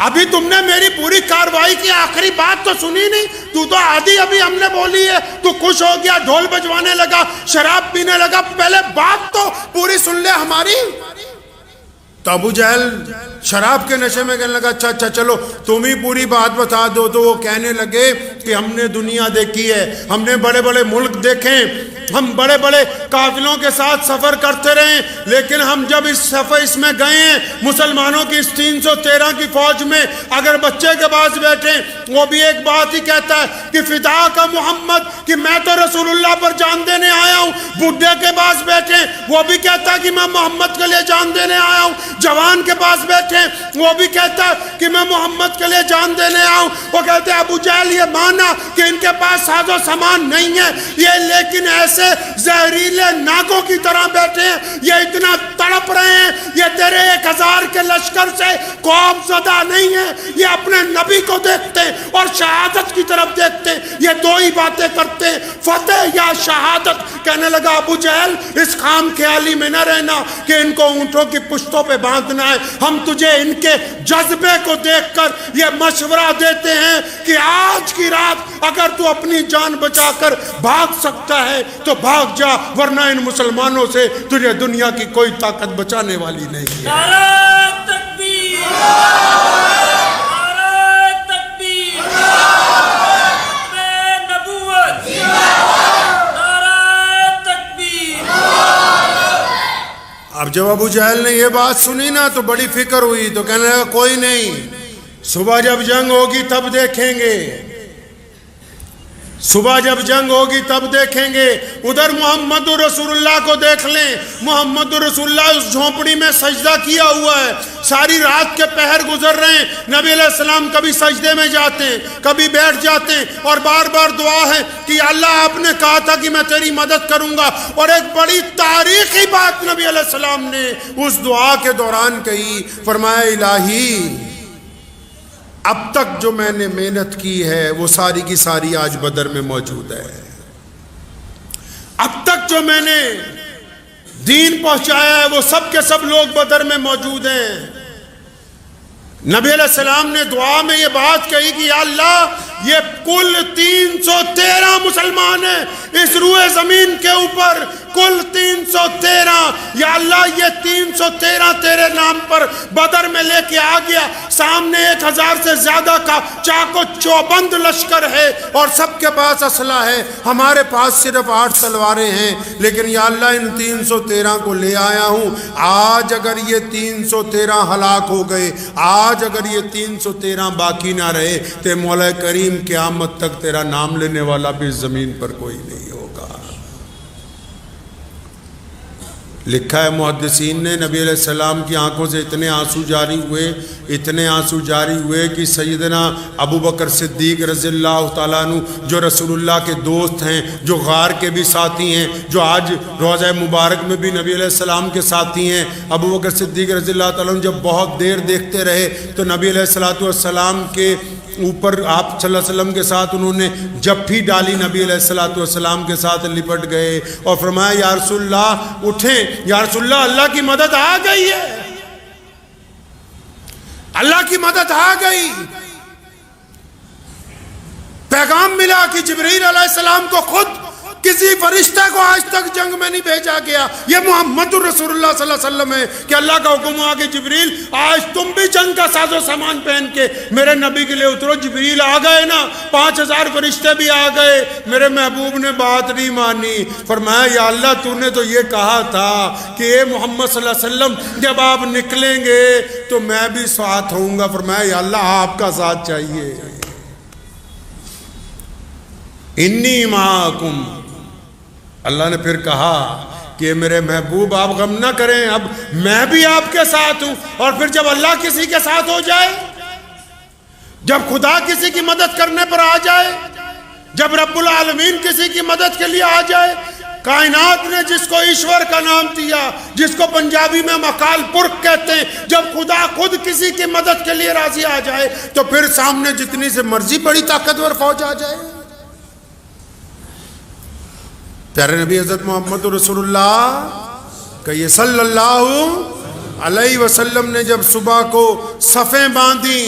ابھی تم نے میری پوری کاروائی کی آخری بات تو سنی نہیں، تو آدھی ابھی ہم نے بولی ہے، تو خوش ہو گیا، ڈھول بجوانے لگا، شراب پینے لگا، پہلے بات تو پوری سن لے ہماری۔ تو ابو جہل شراب کے نشے میں کہنے لگا اچھا چلو تم ہی پوری بات بتا دو۔ تو وہ کہنے لگے کہ ہم نے دنیا دیکھی ہے، ہم نے بڑے بڑے ملک دیکھیں، ہم بڑے بڑے قافلوں کے ساتھ سفر کرتے رہے، لیکن ہم جب اس میں گئے ہیں مسلمانوں کی اس 313 کی فوج میں، اگر بچے کے پاس بیٹھے وہ بھی ایک بات ہی کہتا ہے کہ فدا کا محمد، کہ میں تو رسول اللہ پر جان دینے آیا ہوں، بڈھے کے پاس بیٹھے وہ بھی کہتا ہے کہ میں محمد کے لیے جان دینے آیا ہوں، جوان کے پاس بیٹھے وہ بھی کہتا ہے کہ میں محمد کے لیے جان دینے آیا ہوں۔ وہ کہتے ہیں ابو جہل یہ مانا کہ ان کے پاس ساز و سامان نہیں ہے، یہ لیکن ایسے زہریلے ناگوں کی طرح بیٹھے ہیں، یہ اتنا تڑپ رہے ہیں، یہ تیرے 1000 کے لشکر سے قوم زدہ نہیں ہے، یہ اپنے نبی کو دیکھتے ہیں اور شہادت کی طرف دیکھتے ہیں، یہ دو ہی باتیں کرتے ہیں، فتح یا شہادت۔ کہنے لگا ابو جہل اس خام خیالی میں نہ رہنا کہ ان کو اونٹوں کی پشتوں پہ باندھنا ہے، ہم تجھے ان کے جذبے کو دیکھ کر یہ مشورہ دیتے ہیں کہ آج کی رات اگر تو اپنی جان بچا کر بھاگ سکتا ہے تو بھاگ جا، ورنہ ان مسلمانوں سے تجھے دنیا کی کوئی طاقت بچانے والی نہیں ہے۔ نعرہ تکبیر، نعرہ تکبیر، ختم نبوت، نعرہ تکبیر۔ اب جب ابو جہل نے یہ بات سنی نا تو بڑی فکر ہوئی، تو کہنے لگا کوئی نہیں، صبح جب جنگ ہوگی تب دیکھیں گے، صبح جب جنگ ہوگی تب دیکھیں گے۔ ادھر محمد رسول اللہ کو دیکھ لیں، محمد رسول اللہ اس جھونپڑی میں سجدہ کیا ہوا ہے، ساری رات کے پہر گزر رہے ہیں، نبی علیہ السلام کبھی سجدے میں جاتے ہیں کبھی بیٹھ جاتے ہیں، اور بار بار دعا ہے کہ اللہ آپ نے کہا تھا کہ میں تیری مدد کروں گا۔ اور ایک بڑی تاریخی بات نبی علیہ السلام نے اس دعا کے دوران کہی، فرمایا الہی اب تک جو میں نے محنت کی ہے وہ ساری کی ساری آج بدر میں موجود ہے، اب تک جو میں نے دین پہنچایا ہے وہ سب کے سب لوگ بدر میں موجود ہیں۔ نبی علیہ السلام نے دعا میں یہ بات کہی کہ یا اللہ یہ کل 313 مسلمان ہیں اس روئے زمین کے اوپر، کل 313، یا اللہ یہ 313 تیرے نام پر بدر میں لے کے آ گیا، سامنے 1000 سے زیادہ کا چاق و چوبند لشکر ہے اور سب کے پاس اسلحہ ہے، ہمارے پاس صرف 8 تلواریں ہیں، لیکن یا اللہ ان 313 کو لے آیا ہوں، آج اگر یہ 313 ہلاک ہو گئے، آج اگر یہ 313 باقی نہ رہے تو مولا کریم قیامت تک تیرا نام لینے والا بھی اس زمین پر کوئی نہیں ہوگا۔ لکھا ہے محدثین نے نبی علیہ السلام کی آنکھوں سے اتنے آنسو جاری ہوئے، اتنے آنسو جاری ہوئے کہ سیدنا ابو بکر صدیق رضی اللہ تعالیٰ عنہ جو رسول اللہ کے دوست ہیں، جو غار کے بھی ساتھی ہیں، جو آج روضہ مبارک میں بھی نبی علیہ السلام کے ساتھی ہیں، ابو بکر صدیق رضی اللہ تعالیٰ عنہ جب بہت دیر دیکھتے رہے تو نبی علیہ السلام کے اوپر آپ صلی اللہ علیہ وسلم کے ساتھ انہوں نے جپھی ڈالی، نبی علیہ السلام کے ساتھ لپٹ گئے اور فرمایا یا رسول اللہ اٹھیں، یا رسول اللہ اللہ کی مدد آ گئی ہے، اللہ کی مدد آ گئی۔ پیغام ملا کہ جبریل علیہ السلام کو خود کسی فرشتہ کو آج تک جنگ میں نہیں بھیجا گیا، یہ محمد رسول اللہ صلی اللہ علیہ وسلم ہے کہ اللہ کا حکم ہوا کہ جبریل آج تم بھی جنگ کا ساز و سامان پہن کے میرے نبی کے لیے اترو۔ جبریل آ گئے نا، 5000 فرشتے بھی آ گئے، میرے محبوب نے بات نہیں مانی، فرمایا یا اللہ تو نے تو یہ کہا تھا کہ اے محمد صلی اللہ علیہ وسلم جب آپ نکلیں گے تو میں بھی ساتھ ہوں گا، فرمایا یا اللہ آپ کا ساتھ چاہیے، انی معاکم۔ اللہ نے پھر کہا کہ میرے محبوب آپ غم نہ کریں، اب میں بھی آپ کے ساتھ ہوں۔ اور پھر جب اللہ کسی کے ساتھ ہو جائے، جب خدا کسی کی مدد کرنے پر آ جائے جب رب العالمین کسی کی مدد کے لیے آ جائے، کائنات نے جس کو ایشور کا نام دیا، جس کو پنجابی میں مکال پرک کہتے ہیں، جب خدا خود کسی کی مدد کے لیے راضی آ جائے تو پھر سامنے جتنی سے مرضی بڑی طاقتور فوج آ جائے۔ پیارے نبی حضرت محمد رسول اللہ کہ صلی اللہ علیہ وسلم نے جب صبح کو صفیں باندھی،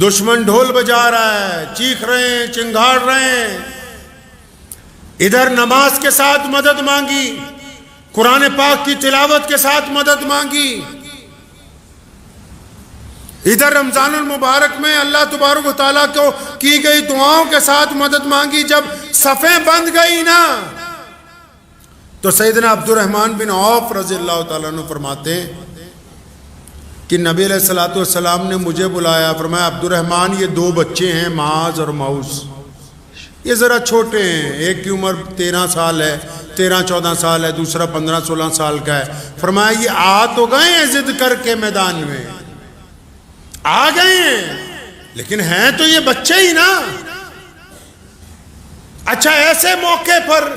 دشمن ڈھول بجا رہا ہے، چیخ رہے ہیں، چنگھاڑ رہے ہیں، ادھر نماز کے ساتھ مدد مانگی، قرآن پاک کی تلاوت کے ساتھ مدد مانگی، ادھر رمضان المبارک میں اللہ تبارک و تعالیٰ کو کی گئی دعاؤں کے ساتھ مدد مانگی، جب صفیں بند گئی نا تو سیدنا عبد الرحمن بن عوف رضی اللہ تعالیٰ عنہ فرماتے ہیں کہ نبی علیہ الصلوۃ والسلام نے مجھے بلایا، فرمایا عبد الرحمن یہ دو بچے ہیں معاذ اور معوذ، یہ ذرا چھوٹے ہیں، ایک کی عمر 13 سال ہے، 13-14 سال ہے، دوسرا 15-16 سال کا ہے، فرمایا یہ آ تو گئے ہیں ضد کر کے میدان میں، آ گئے ہیں لیکن ہیں تو یہ بچے ہی نا۔ اچھا ایسے موقع پر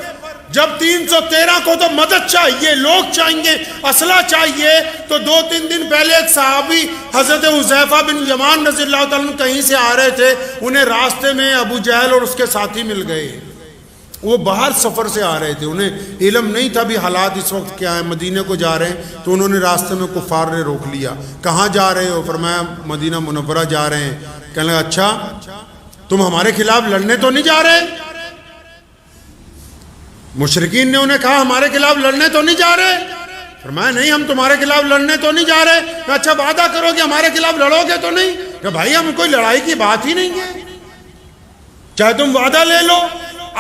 جب 313 کو تو مدد چاہیے، لوگ چاہیے، اسلحہ چاہیے، تو 2-3 دن پہلے ایک صحابی حضرت حذیفہ بن یمان رضی اللہ تعالیٰ عنہ کہیں سے آ رہے تھے، انہیں راستے میں ابو جہل اور اس کے ساتھی مل گئے، وہ باہر سفر سے آ رہے تھے، انہیں علم نہیں تھا بھی حالات اس وقت کیا ہیں، مدینہ کو جا رہے ہیں، تو انہوں نے راستے میں کفار نے روک لیا، کہاں جا رہے ہو؟ فرمایا مدینہ منورہ جا رہے ہیں۔ کہنے لگا اچھا تم ہمارے خلاف لڑنے تو نہیں جا رہے؟ مشرکین نے انہیں کہا ہمارے خلاف لڑنے تو نہیں جا رہے؟ فرمایا نہیں ہم تمہارے خلاف لڑنے تو نہیں جا رہے۔ اچھا وعدہ کرو کہ ہمارے خلاف لڑو گے تو نہیں؟ کہ بھائی ہم کوئی لڑائی کی بات ہی نہیں ہے، چاہے تم وعدہ لے لو۔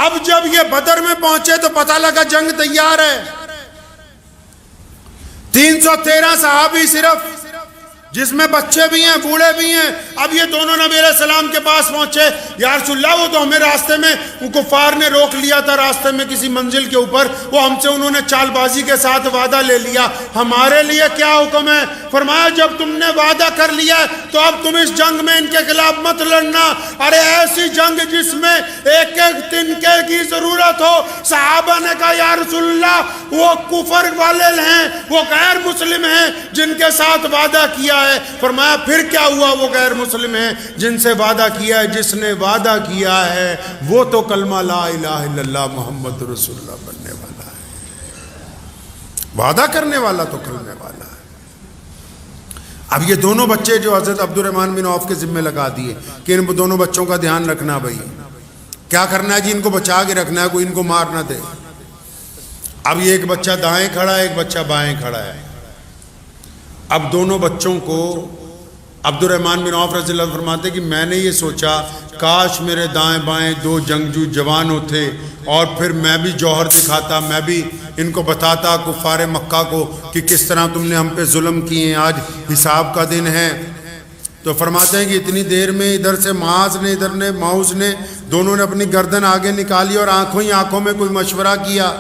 اب جب یہ بدر میں پہنچے تو پتہ لگا جنگ تیار ہے، 313 صحابی صرف، جس میں بچے بھی ہیں بوڑھے بھی ہیں۔ اب یہ دونوں نبی علیہ السلام کے پاس پہنچے، یا رسول اللہ وہ تو ہمیں راستے میں وہ کفار نے روک لیا تھا، راستے میں کسی منزل کے اوپر، وہ ہم سے انہوں نے چال بازی کے ساتھ وعدہ لے لیا، ہمارے لیے کیا حکم ہے؟ فرمایا جب تم نے وعدہ کر لیا ہے تو اب تم اس جنگ میں ان کے خلاف مت لڑنا۔ ارے ایسی جنگ جس میں ایک ایک تنکے کی ضرورت ہو۔ صحابہ نے کہا یا رسول اللہ وہ کفر والے ہیں، وہ غیر مسلم ہیں جن کے ساتھ وعدہ کیا ہے۔ فرمایا پھر کیا ہوا؟ وہ غیر مسلم ہیں جن سے وعدہ کیا ہے، جس نے وعدہ کیا ہے وہ تو کلمہ لا الہ الا اللہ محمد رسول اللہ بننے والا ہے، وعدہ کرنے والا تو کرنے والا ہے۔ اب یہ دونوں بچے جو حضرت عبد الرحمن بن عوف کے ذمہ لگا دیے کہ ان دونوں بچوں کا دھیان رکھنا، بھائی کیا کرنا ہے جی، ان کو بچا کے رکھنا ہے، کوئی ان کو مار نہ دے۔ اب یہ ایک بچہ دائیں کھڑا ہے، ایک بچہ بائیں کھڑا ہے۔ اب دونوں بچوں کو عبد الرحمن بن عوف رضی اللہ عنہ فرماتے کہ میں نے یہ سوچا کاش میرے دائیں بائیں دو جنگجو جوان ہوتے اور پھر میں بھی جوہر دکھاتا، میں بھی ان کو بتاتا کفار مکہ کو کہ کس طرح تم نے ہم پہ ظلم کیے ہیں، آج حساب کا دن ہے۔ تو فرماتے ہیں کہ اتنی دیر میں ادھر سے معاذ نے، ادھر نے معوذ نے، دونوں نے اپنی گردن آگے نکالی اور آنکھوں ہی آنکھوں میں کوئی مشورہ کیا،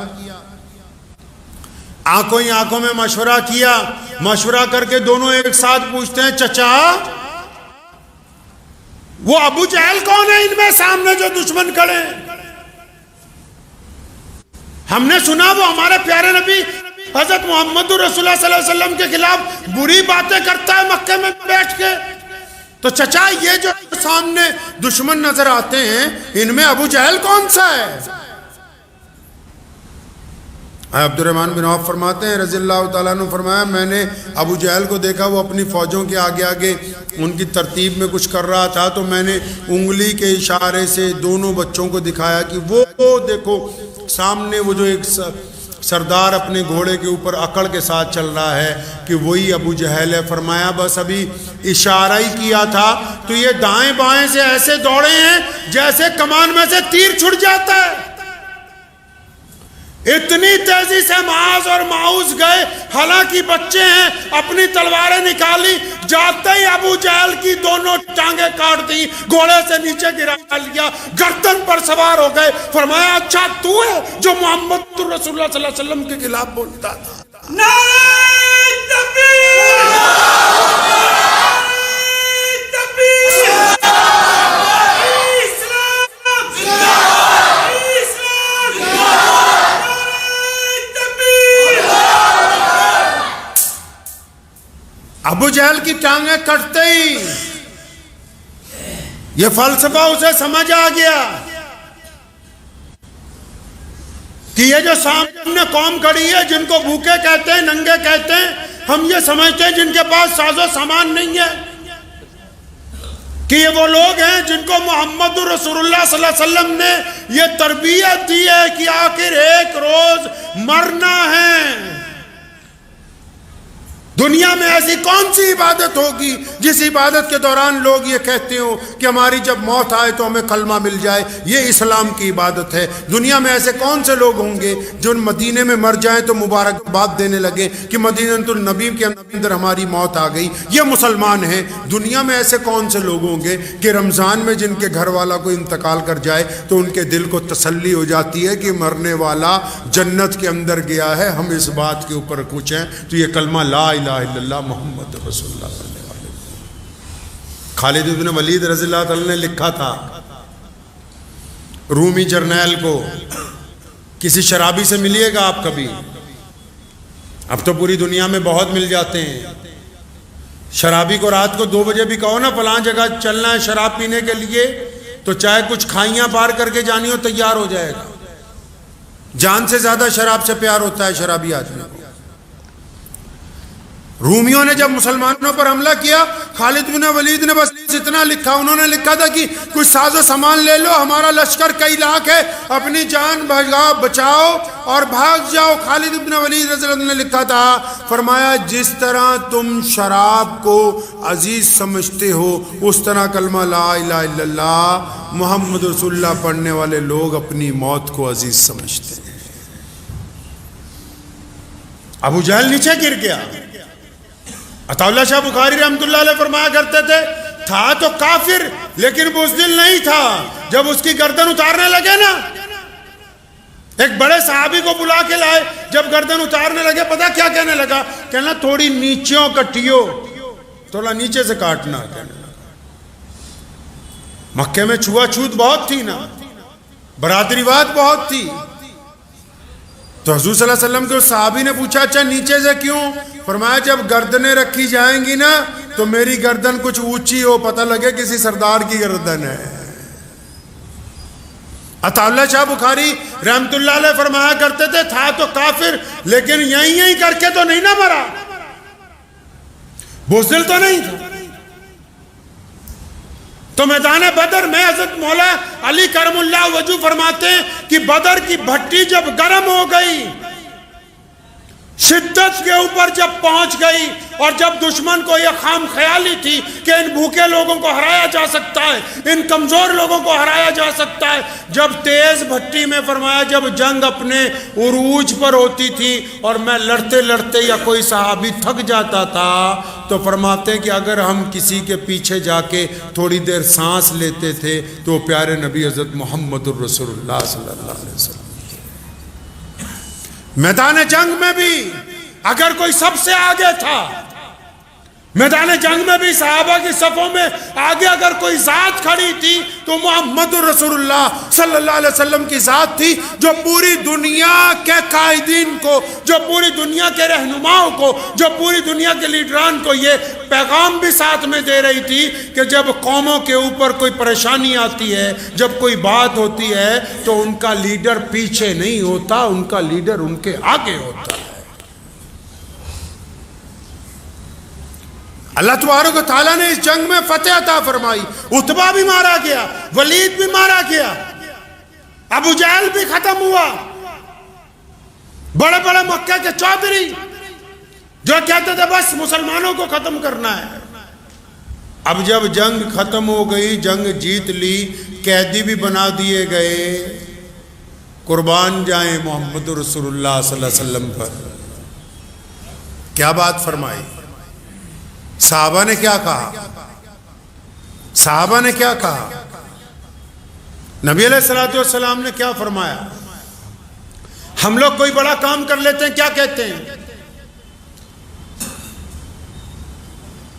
آنکھوں ہی آنکھوں میں مشورہ کیا۔ مشورہ کر کے دونوں ایک ساتھ پوچھتے ہیں چچا وہ ابو جہل کون ہے ان میں سامنے جو دشمن کھڑے ہیں؟ ہم نے سنا وہ ہمارے پیارے نبی حضرت محمد رسول اللہ صلی اللہ علیہ وسلم کے خلاف بری باتیں کرتا ہے مکے میں بیٹھ کے، تو چچا یہ جو سامنے دشمن نظر آتے ہیں ان میں ابو جہل کون سا ہے؟ عبد الرحمن بن عوف فرماتے ہیں رضی اللہ تعالیٰ عنہ، فرمایا میں نے ابو جہل کو دیکھا وہ اپنی فوجوں کے آگے آگے ان کی ترتیب میں کچھ کر رہا تھا، تو میں نے انگلی کے اشارے سے دونوں بچوں کو دکھایا کہ وہ دیکھو سامنے وہ جو ایک سردار اپنے گھوڑے کے اوپر اکڑ کے ساتھ چل رہا ہے کہ وہی ابو جہل ہے۔ فرمایا بس ابھی اشارہ ہی کیا تھا تو یہ دائیں بائیں سے ایسے دوڑے ہیں جیسے کمان میں سے تیر چھٹ جاتا ہے، اتنی تیزی سے معاذ اور معوذ گئے، حالانکہ بچے ہیں، اپنی تلواریں نکالی، جاتے ہی ابو جہل کی دونوں ٹانگیں کاٹ دی، گھوڑے سے نیچے گرا لیا، گردن پر سوار ہو گئے۔ فرمایا اچھا تو ہے جو محمد رسول اللہ صلی اللہ علیہ وسلم کے خلاف بولتا تھا؟ نعرہ تکبیر! نعرہ تکبیر! اسلام ابو جہل کی ٹانگیں کٹتے ہی یہ فلسفہ اسے سمجھ آ گیا کہ یہ جو سامنے قوم کھڑی ہے، جن کو بھوکے کہتے ہیں، ننگے کہتے ہیں، ہم یہ سمجھتے ہیں جن کے پاس ساز و سامان نہیں ہے، کہ یہ وہ لوگ ہیں جن کو محمد رسول اللہ صلی اللہ علیہ وسلم نے یہ تربیت دی ہے کہ آخر ایک روز مرنا ہے۔ دنیا میں ایسی کون سی عبادت ہوگی جس عبادت کے دوران لوگ یہ کہتے ہو کہ ہماری جب موت آئے تو ہمیں کلمہ مل جائے، یہ اسلام کی عبادت ہے۔ دنیا میں ایسے کون سے لوگ ہوں گے جو مدینے میں مر جائیں تو مبارکباد دینے لگے کہ مدینۃ النبی کے اندر ہماری موت آ گئی، یہ مسلمان ہیں۔ دنیا میں ایسے کون سے لوگ ہوں گے کہ رمضان میں جن کے گھر والا کو انتقال کر جائے تو ان کے دل کو تسلی ہو جاتی ہے کہ مرنے والا جنت کے اندر گیا ہے، ہم اس بات کے اوپر کچھ ہیں تو یہ کلمہ لا الہ الا اللہ محمد رسول اللہ پڑھنے والے۔ خالد بن ولید رضی اللہ تعالی نے لکھا تھا رومی جرنیل کو، کسی شرابی سے ملیے گا آپ کبھی، اب تو پوری دنیا میں بہت مل جاتے ہیں، شرابی کو رات کو 2 بجے بھی کہو نا فلاں جگہ چلنا ہے شراب پینے کے لیے تو چاہے کچھ کھائیاں پار کر کے جانی ہو تیار ہو جائے گا۔ جان سے زیادہ شراب سے پیار ہوتا ہے شرابی آدمی کو۔ رومیوں نے جب مسلمانوں پر حملہ کیا، خالد بن ولید نے بس اتنا لکھا، انہوں نے لکھا تھا کہ کچھ ساز و سامان لے لو، ہمارا لشکر کئی لاکھ ہے، اپنی جان بچاؤ اور بھاگ جاؤ۔ خالد بن ولید رضی اللہ عنہ نے لکھا تھا، فرمایا جس طرح تم شراب کو عزیز سمجھتے ہو اس طرح کلمہ لا الہ الا اللہ محمد رسول اللہ پڑھنے والے لوگ اپنی موت کو عزیز سمجھتے ہیں۔ ابو جہل نیچے گر گیا۔ عطا اللہ شاہ بخاری رحمۃ اللہ علیہ فرمایا کرتے تھے، تھا تو کافر لیکن بزدل نہیں تھا۔ جب اس کی گردن اتارنے لگے نا، ایک بڑے صحابی کو بلا کے لائے، جب گردن اتارنے لگے پتہ کیا کہنے لگا؟ کہنا تھوڑی نیچیوں کٹیو، تھوڑا نیچے سے کاٹنا کہنے لگا۔ مکے میں چھوا چھوت بہت تھی نا، برادری واد بہت تھی، تو حضور صلی اللہ علیہ وسلم کے اس صحابی نے پوچھا اچھا نیچے سے کیوں؟ فرمایا جب گردنیں رکھی جائیں گی نا تو میری گردن کچھ اونچی ہو، پتہ لگے کسی سردار کی گردن ہے۔ عطا اللہ شاہ بخاری رحمت اللہ علیہ فرمایا کرتے تھے، تھا تو کافر لیکن یہی کر کے تو نہیں نہ مرا، بزدل تو نہیں تھا۔ تو میدان بدر میں حضرت مولا علی کرم اللہ وجہ فرماتے ہیں کہ بدر کی بھٹی جب گرم ہو گئی، شدت کے اوپر جب پہنچ گئی، اور جب دشمن کو یہ خام خیالی تھی کہ ان بھوکے لوگوں کو ہرایا جا سکتا ہے، ان کمزور لوگوں کو ہرایا جا سکتا ہے، جب تیز بھٹی میں فرمایا جب جنگ اپنے عروج پر ہوتی تھی اور میں لڑتے لڑتے یا کوئی صحابی تھک جاتا تھا تو فرماتے کہ اگر ہم کسی کے پیچھے جا کے تھوڑی دیر سانس لیتے تھے تو پیارے نبی حضرت محمد الرسول اللہ صلی اللہ علیہ وسلم۔ میدان جنگ میں بھی اگر کوئی سب سے آگے تھا، میدان جنگ میں بھی صحابہ کی صفوں میں آگے اگر کوئی ذات کھڑی تھی تو محمد رسول اللہ صلی اللہ علیہ وسلم کی ذات تھی، جو پوری دنیا کے قائدین کو، جو پوری دنیا کے رہنماؤں کو، جو پوری دنیا کے لیڈران کو یہ پیغام بھی ساتھ میں دے رہی تھی کہ جب قوموں کے اوپر کوئی پریشانی آتی ہے، جب کوئی بات ہوتی ہے تو ان کا لیڈر پیچھے نہیں ہوتا، ان کا لیڈر ان کے آگے ہوتا ہے۔ اللہ تبارک و تعالیٰ نے اس جنگ میں فتح عطا فرمائی، عتبہ بھی مارا گیا، ولید بھی مارا گیا، ابو جہل بھی ختم ہوا، بڑے بڑے مکہ کے چودھری جو کہتے تھے بس مسلمانوں کو ختم کرنا ہے۔ اب جب جنگ ختم ہو گئی، جنگ جیت لی، قیدی بھی بنا دیے گئے، قربان جائیں محمد رسول اللہ صلی اللہ علیہ وسلم پر۔ کیا بات فرمائی؟ صحابہ نے کیا کہا؟ صحابہ نے کیا کہا؟ نبی علیہ الصلوۃ والسلام نے کیا فرمایا؟ ہم لوگ کوئی بڑا کام کر لیتے ہیں کیا کہتے ہیں؟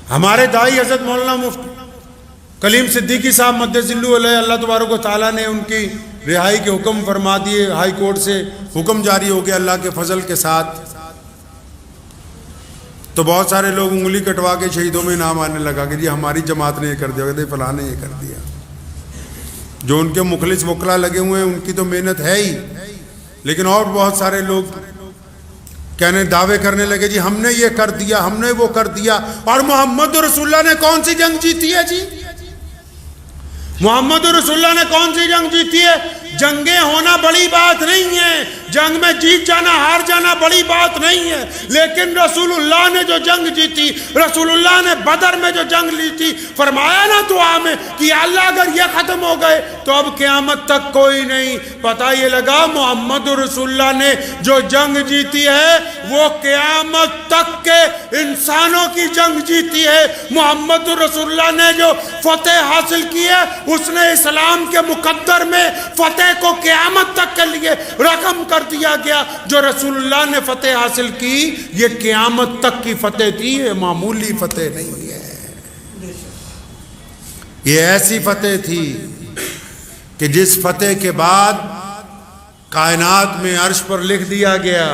ہمارے دائی حضرت مولانا مفتی کلیم صدیقی صاحب مدظلہ علیہ، اللہ تبارک و تعالیٰ نے ان کی رہائی کے حکم فرما دیے، ہائی کورٹ سے حکم جاری ہو گیا اللہ کے فضل کے ساتھ۔ تو بہت سارے لوگ انگلی کٹوا کے شہیدوں میں نام آنے لگا کہ جی ہماری جماعت نے یہ کر دیا، کہتے فلاں نے یہ کر دیا۔ جو ان کے مخلص وکلا لگے ہوئے ہیں ان کی تو محنت ہے ہی، لیکن اور بہت سارے لوگ کہنے دعوے کرنے لگے جی ہم نے یہ کر دیا، ہم نے وہ کر دیا۔ اور محمد رسول اللہ نے کون سی جنگ جیتی ہے جی؟ محمد رسول اللہ نے کون سی جنگ جیتی ہے؟ جنگیں ہونا بڑی بات نہیں ہے، جنگ میں جیت جانا ہار جانا بڑی بات نہیں ہے، لیکن رسول اللہ نے جو جنگ جیتی، رسول اللہ نے بدر میں جو جنگ لی تھی، فرمایا نا دعا میں کہ یا اللہ اگر یہ ختم ہو گئے تو اب قیامت تک کوئی نہیں۔ پتہ یہ لگا محمد رسول اللہ نے جو جنگ جیتی ہے وہ قیامت تک کے انسانوں کی جنگ جیتی ہے۔ محمد رسول اللہ نے جو فتح حاصل کی ہے اس نے اسلام کے مقدر میں فتح کو قیامت تک کے لیے رقم کر دیا گیا۔ جو رسول اللہ نے فتح حاصل کی یہ قیامت تک کی فتح تھی، یہ معمولی فتح نہیں ہے، یہ ایسی فتح تھی کہ جس فتح کے بعد کائنات میں عرش پر لکھ دیا گیا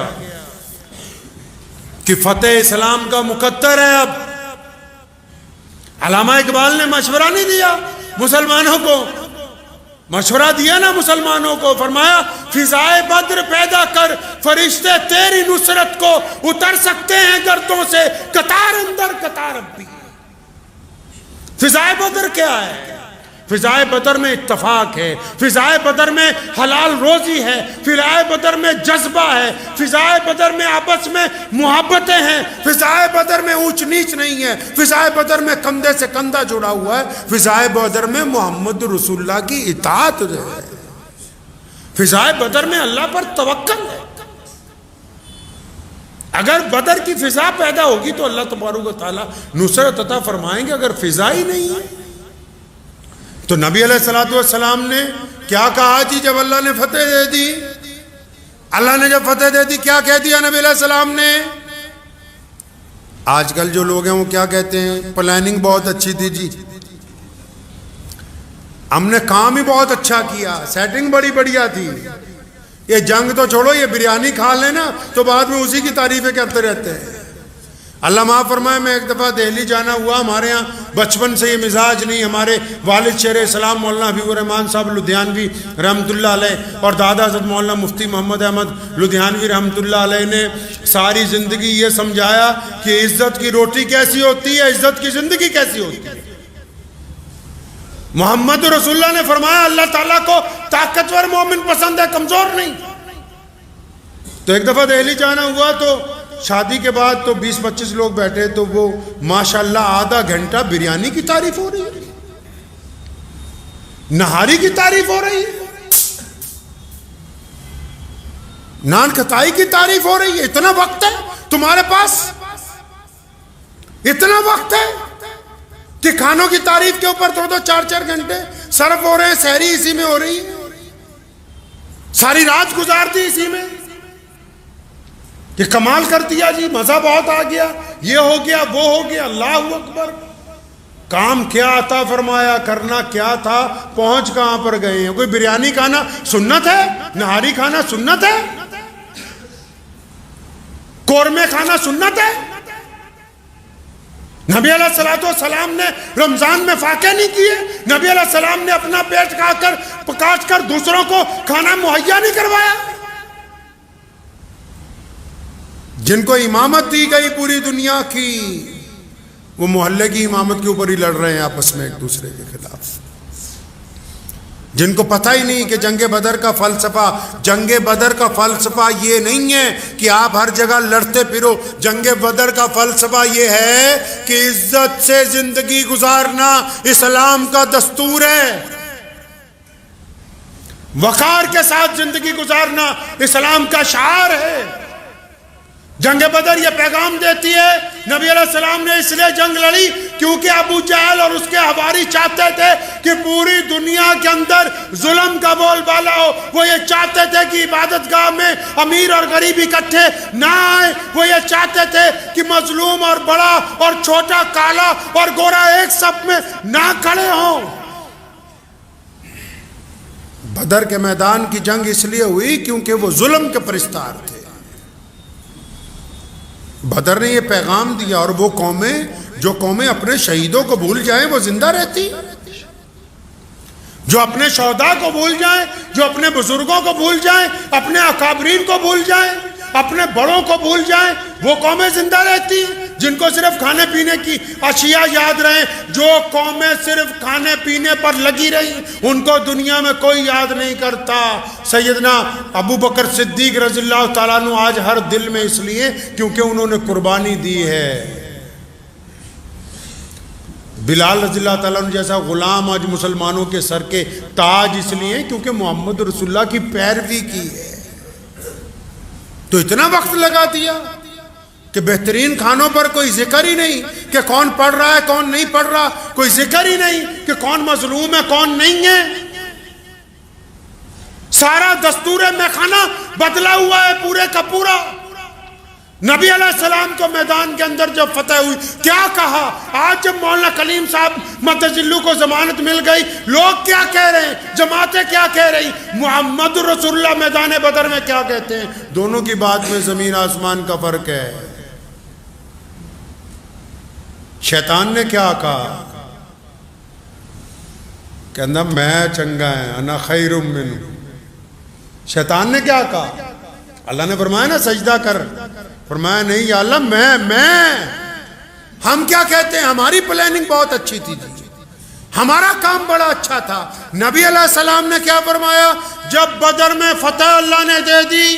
کہ فتح اسلام کا مقدر ہے۔ اب علامہ اقبال نے مشورہ نہیں دیا مسلمانوں کو، مشورہ دیا نا مسلمانوں کو، فرمایا فضائے بدر پیدا کر، فرشتے تیری نصرت کو اتر سکتے ہیں گردوں سے، قطار اندر قطار اب بھی۔ فضائے بدر کیا ہے؟ فضائے بدر میں اتفاق ہے، فضائے بدر میں حلال روزی ہے، فضائے بدر میں جذبہ ہے، فضائے بدر میں آپس میں محبتیں ہیں، فضائے بدر میں اونچ نیچ نہیں ہے، فضائے بدر میں کندھے سے کندھا جڑا ہوا ہے، فضائے بدر میں محمد رسول اللہ کی اطاعت ہے، فضائے بدر میں اللہ پر توکل ہے۔ اگر بدر کی فضا پیدا ہوگی تو اللہ تبارک و تعالیٰ نصرت عطا فرمائیں گے، اگر فضا ہی نہیں ہے تو نبی علیہ السلام نے کیا کہا جی جب اللہ نے فتح دے دی؟ اللہ نے جب فتح دے دی کیا کہہ دیا نبی علیہ السلام نے؟ آج کل جو لوگ ہیں وہ کیا کہتے ہیں؟ پلاننگ بہت اچھی تھی جی، ہم نے کام ہی بہت اچھا کیا، سیٹنگ بڑی بڑھیا تھی، یہ جنگ تو چھوڑو، یہ بریانی کھا لینا تو بعد میں اسی کی تعریفیں کرتے رہتے ہیں۔ اللہ معاف فرمائے، میں ایک دفعہ دہلی جانا ہوا، ہمارے ہاں بچپن سے یہ مزاج نہیں، ہمارے والد شیر اسلام مولانا حبیب الرحمان صاحب لدھیانوی رحمۃ اللہ علیہ اور دادا حضرت مولانا مفتی محمد احمد لدھیانوی رحمۃ اللہ علیہ نے ساری زندگی یہ سمجھایا کہ عزت کی روٹی کیسی ہوتی ہے، عزت کی زندگی کیسی ہوتی ہے۔ محمد رسول اللہ نے فرمایا اللہ تعالیٰ کو طاقتور مومن پسند ہے، کمزور نہیں۔ تو ایک دفعہ دہلی جانا ہوا تو شادی کے بعد تو 20-25 لوگ بیٹھے، تو وہ ماشاءاللہ آدھا گھنٹہ بریانی کی تعریف ہو رہی ہے، نہاری کی تعریف ہو رہی ہے، نان کھتائی کی تعریف ہو رہی ہے۔ اتنا وقت ہے تمہارے پاس؟ اتنا وقت ہے کہ کھانوں کی تعریف کے اوپر 2-2 4-4 گھنٹے صرف ہو رہے ہیں، سحری اسی میں ہو رہی ہے، ساری رات گزار دی اسی میں کہ کمال کر دیا جی، مزہ بہت آ گیا، یہ ہو گیا وہ ہو گیا، اللہ اکبر۔ کام کیا عطا فرمایا، کرنا کیا تھا، پہنچ کہاں پر گئے ہیں؟ کوئی بریانی کھانا سنت ہے؟ نہاری کھانا سنت ہے؟ قورمے کھانا سنت ہے؟ نبی علیہ السلام نے رمضان میں فاقے نہیں کیے، نبی علیہ السلام نے اپنا پیٹ کاٹ کر دوسروں کو کھانا مہیا نہیں کروایا۔ جن کو امامت دی گئی پوری دنیا کی، وہ محلے کی امامت کے اوپر ہی لڑ رہے ہیں آپس میں ایک دوسرے کے خلاف، جن کو پتہ ہی نہیں کہ جنگ بدر کا فلسفہ یہ نہیں ہے کہ آپ ہر جگہ لڑتے پھرو۔ جنگ بدر کا فلسفہ یہ ہے کہ عزت سے زندگی گزارنا اسلام کا دستور ہے، وقار کے ساتھ زندگی گزارنا اسلام کا شعار ہے۔ جنگ بدر یہ پیغام دیتی ہے، نبی علیہ السلام نے اس لیے جنگ لڑی کیونکہ ابو جہل اور اس کے حواری چاہتے تھے کہ پوری دنیا کے اندر ظلم کا بول بالا ہو۔ وہ یہ چاہتے تھے کہ عبادت گاہ میں امیر اور غریب اکٹھے نہ آئے، وہ یہ چاہتے تھے کہ مظلوم اور بڑا اور چھوٹا، کالا اور گورا ایک صف میں نہ کھڑے ہوں۔ بدر کے میدان کی جنگ اس لیے ہوئی کیونکہ وہ ظلم کے پرستار تھے، بدر نے یہ پیغام دیا، اور وہ قومیں جو قومیں اپنے شہیدوں کو بھول جائیں وہ زندہ رہتی، جو اپنے شہداء کو بھول جائیں، جو اپنے بزرگوں کو بھول جائیں، اپنے اکابرین کو بھول جائیں، اپنے بڑوں کو بھول جائیں، وہ قومیں زندہ رہتی ہیں۔ جن کو صرف کھانے پینے کی اشیاء یاد رہیں، جو قومیں صرف کھانے پینے پر لگی رہی، ان کو دنیا میں کوئی یاد نہیں کرتا۔ سیدنا ابو بکر صدیق رضی اللہ تعالیٰ عنہ آج ہر دل میں اس لیے کیونکہ انہوں نے قربانی دی ہے۔ بلال رضی اللہ تعالیٰ عنہ جیسا غلام آج مسلمانوں کے سر کے تاج اس لیے کیونکہ محمد رسول اللہ کی پیروی کی ہے۔ تو اتنا وقت لگا دیا کہ بہترین کھانوں پر کوئی ذکر ہی نہیں کہ کون پڑھ رہا ہے کون نہیں پڑھ رہا، کوئی ذکر ہی نہیں کہ کون مظلوم ہے کون نہیں ہے۔ سارا دستور میخانہ بدلا ہوا ہے پورے کا پورا۔ نبی علیہ السلام کو میدان کے اندر جب فتح ہوئی کیا کہا؟ آج جب مولانا کلیم صاحب مدجلو کو ضمانت مل گئی، لوگ کیا کہہ رہے ہیں، جماعتیں کیا کہہ رہی، محمد رسول اللہ میدان بدر میں کیا کہتے ہیں؟ دونوں کی بات میں زمین آسمان کا فرق ہے۔ شیطان نے کیا کہا؟ کہنا میں چنگا ہے، انا خیر منہ۔ شیطان نے کیا کہا؟ اللہ نے فرمایا نا سجدہ کر، فرمایا نہیں یا اللہ میں ہم کیا کہتے ہیں؟ ہماری پلاننگ بہت اچھی تھی جی، ہمارا کام بڑا اچھا تھا۔ نبی علیہ السلام نے کیا فرمایا؟ جب بدر میں فتح اللہ نے دے دی،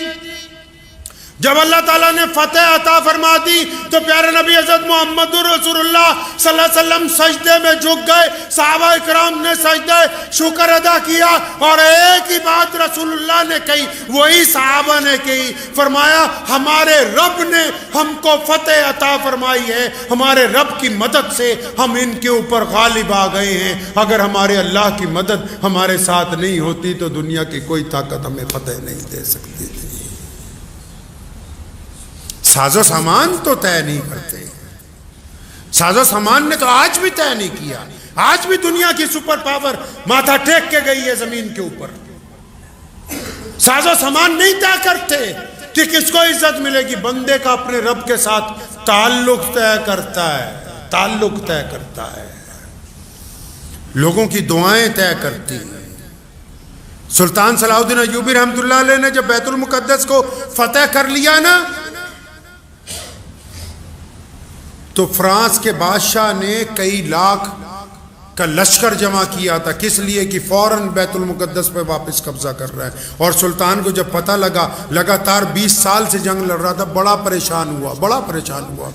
جب اللہ تعالیٰ نے فتح عطا فرما دی تو پیارے نبی حضرت محمد رسول اللہ صلی اللہ علیہ وسلم سجدے میں جھک گئے، صحابہ اکرام نے سجدہ شکر ادا کیا، اور ایک ہی بات رسول اللہ نے کہی، وہی صحابہ نے کہی، فرمایا ہمارے رب نے ہم کو فتح عطا فرمائی ہے، ہمارے رب کی مدد سے ہم ان کے اوپر غالب آ گئے ہیں۔ اگر ہمارے اللہ کی مدد ہمارے ساتھ نہیں ہوتی تو دنیا کی کوئی طاقت ہمیں فتح نہیں دے سکتی تھی۔ ساز و سامان تو طے نہیں کرتے، ساز و سامان نے تو آج بھی طے نہیں کیا۔ آج بھی دنیا کی سپر پاور ماتھا ٹیک کے گئی ہے زمین کے اوپر۔ ساز و سامان نہیں طے کرتے کہ کس کو عزت ملے گی، بندے کا اپنے رب کے ساتھ تعلق طے کرتا ہے، تعلق طے کرتا ہے، لوگوں کی دعائیں طے کرتی ہیں۔ سلطان صلاح الدین ایوبی رحمۃ اللہ علیہ نے جب بیت المقدس کو فتح کر لیا نا، تو فرانس کے بادشاہ نے کئی لاکھ کا لشکر جمع کیا تھا، کس لیے کہ فوراً بیت المقدس پہ واپس قبضہ کر رہا ہے۔ اور سلطان کو جب پتہ لگا، لگاتار 20 سال سے جنگ لڑ رہا تھا، بڑا پریشان ہوا۔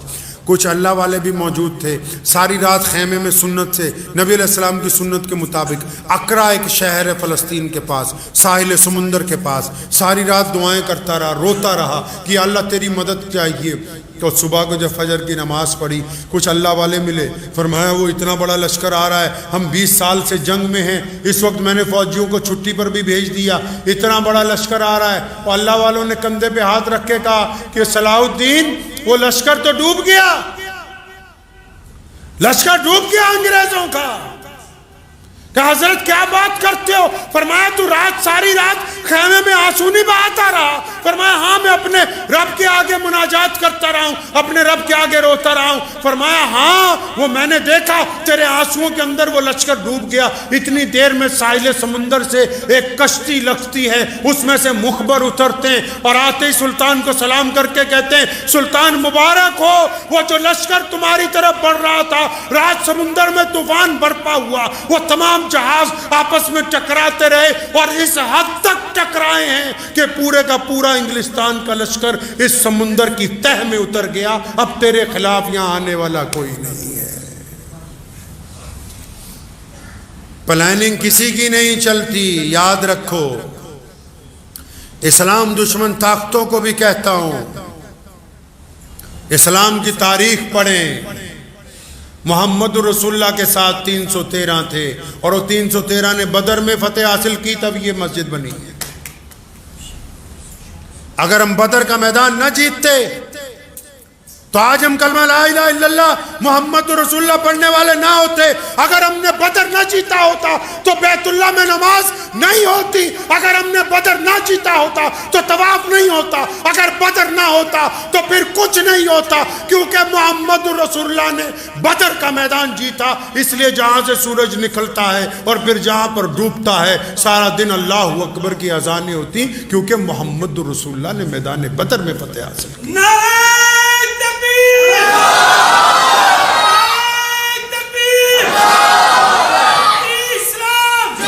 کچھ اللہ والے بھی موجود تھے، ساری رات خیمے میں سنت سے، نبی علیہ السلام کی سنت کے مطابق، اقرا ایک شہر ہے فلسطین کے پاس، ساحل سمندر کے پاس، ساری رات دعائیں کرتا رہا، روتا رہا کہ اللہ تیری مدد چاہیے۔ تو صبح کو جب فجر کی نماز پڑھی، کچھ اللہ والے ملے، فرمایا وہ اتنا بڑا لشکر آ رہا ہے، ہم 20 سال سے جنگ میں ہیں، اس وقت میں نے فوجیوں کو چھٹی پر بھی بھیج دیا، اتنا بڑا لشکر آ رہا ہے۔ اور اللہ والوں نے کندھے پہ ہاتھ رکھ کے کہا کہ صلاح الدین وہ لشکر تو ڈوب گیا، لشکر ڈوب گیا انگریزوں کا۔ کہ حضرت کیا بات کرتے ہو؟ فرمایا تو ساری رات خیمے میں آنسو نہیں بہاتا رہا؟ فرمایا ہاں میں اپنے رب کے آگے مناجات کرتا رہا ہوں، اپنے رب کے آگے روتا رہا ہوں۔ فرمایا ہاں وہ میں نے دیکھا تیرے آنسوؤں کے اندر وہ لشکر ڈوب گیا۔ اتنی دیر میں ساحل سمندر سے ایک کشتی لگتی ہے، اس میں سے مخبر اترتے ہیں اور آتے ہی سلطان کو سلام کر کے کہتے ہیں سلطان مبارک ہو، وہ جو لشکر تمہاری طرف بڑھ رہا تھا، رات سمندر میں طوفان برپا ہوا، وہ تمام جہاز آپس میں ٹکراتے رہے اور اس حد تک ٹکرائے ہیں کہ پورے کا پورا انگلستان کا لشکر اس سمندر کی تہ میں اتر گیا۔ اب تیرے خلاف یہاں آنے والا کوئی نہیں ہے۔ پلاننگ کسی کی نہیں چلتی، یاد رکھو۔ اسلام دشمن طاقتوں کو بھی کہتا ہوں، اسلام کی تاریخ پڑھیں۔ محمد رسول اللہ کے ساتھ 313 تھے اور وہ 313 نے بدر میں فتح حاصل کی، تب یہ مسجد بنی ہے۔ اگر ہم بدر کا میدان نہ جیتتے تو آج ہم کلمہ لا الہ الا اللہ محمد رسول اللہ پڑھنے والے نہ ہوتے، اگر ہم نے بدر نہ جیتا ہوتا تو بیت اللہ میں نماز نہیں ہوتی، اگر ہم نے بدر نہ جیتا ہوتا تو طواف نہیں ہوتا، اگر بدر نہ ہوتا تو پھر کچھ نہیں ہوتا، کیونکہ محمد رسول اللہ نے بدر کا میدان جیتا۔ اس لیے جہاں سے سورج نکلتا ہے اور پھر جہاں پر ڈوبتا ہے سارا دن اللہ اکبر کی اذانیں ہوتی، کیونکہ محمد رسول اللہ نے میدان بدر میں فتح حاصل کی۔ نعرہ تکبیر، تکبیر، اسلام،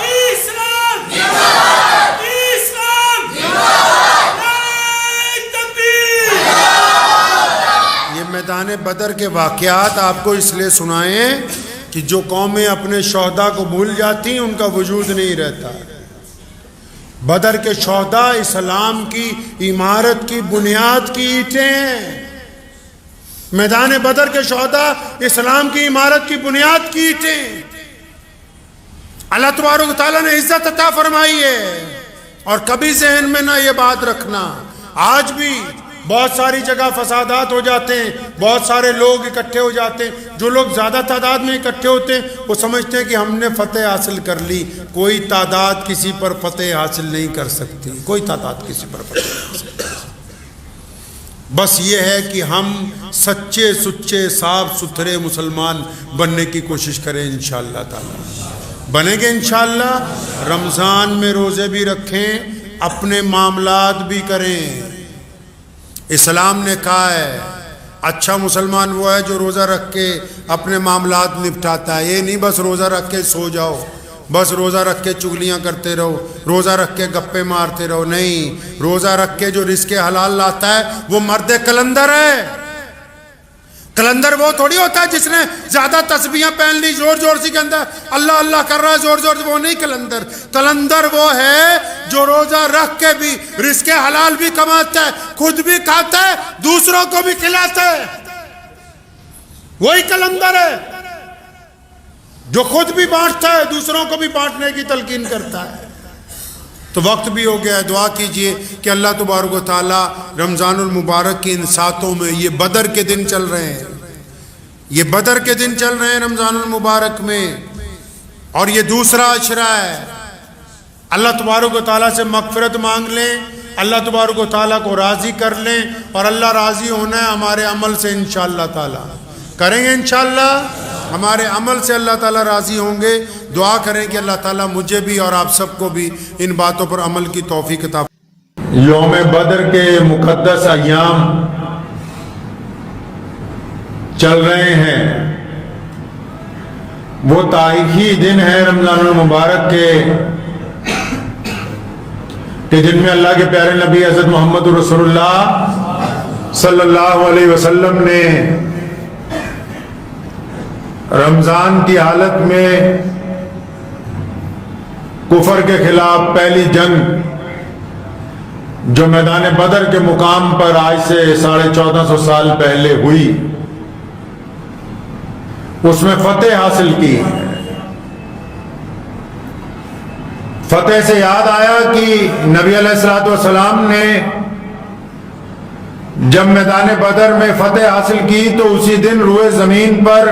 اسلام، اسلام، تکبیر۔ یہ میدان بدر کے واقعات آپ کو اس لیے سنائیں کہ جو قومیں اپنے شہداء کو بھول جاتی ہیں ان کا وجود نہیں رہتا۔ بدر کے شہداء اسلام کی عمارت کی بنیاد کی اینٹیں ہیں۔ میدان بدر کے شہداء اسلام کی عمارت کی بنیاد کی اینٹیں۔ اللہ تبارک و تعالیٰ نے عزت عطا فرمائی ہے، اور کبھی ذہن میں نہ یہ بات رکھنا، آج بھی بہت ساری جگہ فسادات ہو جاتے ہیں، بہت سارے لوگ اکٹھے ہو جاتے ہیں، جو لوگ زیادہ تعداد میں اکٹھے ہوتے ہیں وہ سمجھتے ہیں کہ ہم نے فتح حاصل کر لی۔ کوئی تعداد کسی پر فتح حاصل نہیں کر سکتی، کوئی تعداد کسی پر فتح حاصل نہیں کر سکتی۔ بس یہ ہے کہ ہم سچے سچے صاف ستھرے مسلمان بننے کی کوشش کریں، انشاءاللہ تعالی بنیں گے انشاءاللہ۔ رمضان میں روزے بھی رکھیں، اپنے معاملات بھی کریں۔ اسلام نے کہا ہے اچھا مسلمان وہ ہے جو روزہ رکھ کے اپنے معاملات نپٹاتا ہے۔ یہ نہیں بس روزہ رکھ کے سو جاؤ، بس روزہ رکھ کے چگلیاں کرتے رہو، روزہ رکھ کے گپے مارتے رہو، نہیں، روزہ رکھ کے جو رزق حلال لاتا ہے وہ مرد کلندر ہے۔ کلندر وہ تھوڑی ہوتا ہے جس نے زیادہ تسبیحاں پہن لی، زور زور سے کے اندر اللہ اللہ کر رہا ہے زور زور سے، وہ نہیں کلندر۔ کلندر وہ ہے جو روزہ رکھ کے بھی رزق حلال بھی کماتا ہے، خود بھی کھاتا ہے، دوسروں کو بھی کھلاتا ہے، وہی کلندر ہے جو خود بھی بانٹتا ہے، دوسروں کو بھی بانٹنے کی تلقین کرتا ہے۔ تو وقت بھی ہو گیا ہے، دعا کیجئے کہ اللہ تبارک و تعالی رمضان المبارک کی ان ساتوں میں، یہ بدر کے دن چل رہے ہیں، یہ بدر کے دن چل رہے ہیں رمضان المبارک میں، اور یہ دوسرا عشرہ ہے، اللہ تبارک و تعالیٰ سے مغفرت مانگ لیں، اللہ تبارک و تعالیٰ کو راضی کر لیں، اور اللہ راضی ہونا ہے ہمارے عمل سے انشاءاللہ تعالیٰ، کریں گے انشاءاللہ، ہمارے عمل سے اللہ تعالیٰ راضی ہوں گے۔ دعا کریں کہ اللہ تعالیٰ مجھے بھی اور آپ سب کو بھی ان باتوں پر عمل کی توفیق عطا۔ یوم بدر کے مقدس ایام چل رہے ہیں، وہ تاریخی دن ہے رمضان المبارک کے کہ جن میں اللہ کے پیارے نبی حضرت محمد رسول اللہ صلی اللہ علیہ وسلم نے رمضان کی حالت میں کفر کے خلاف پہلی جنگ جو میدان بدر کے مقام پر آج سے 1450 سال پہلے ہوئی، اس میں فتح حاصل کی۔ فتح سے یاد آیا کہ نبی علیہ الصلوۃ والسلام نے جب میدان بدر میں فتح حاصل کی تو اسی دن روئے زمین پر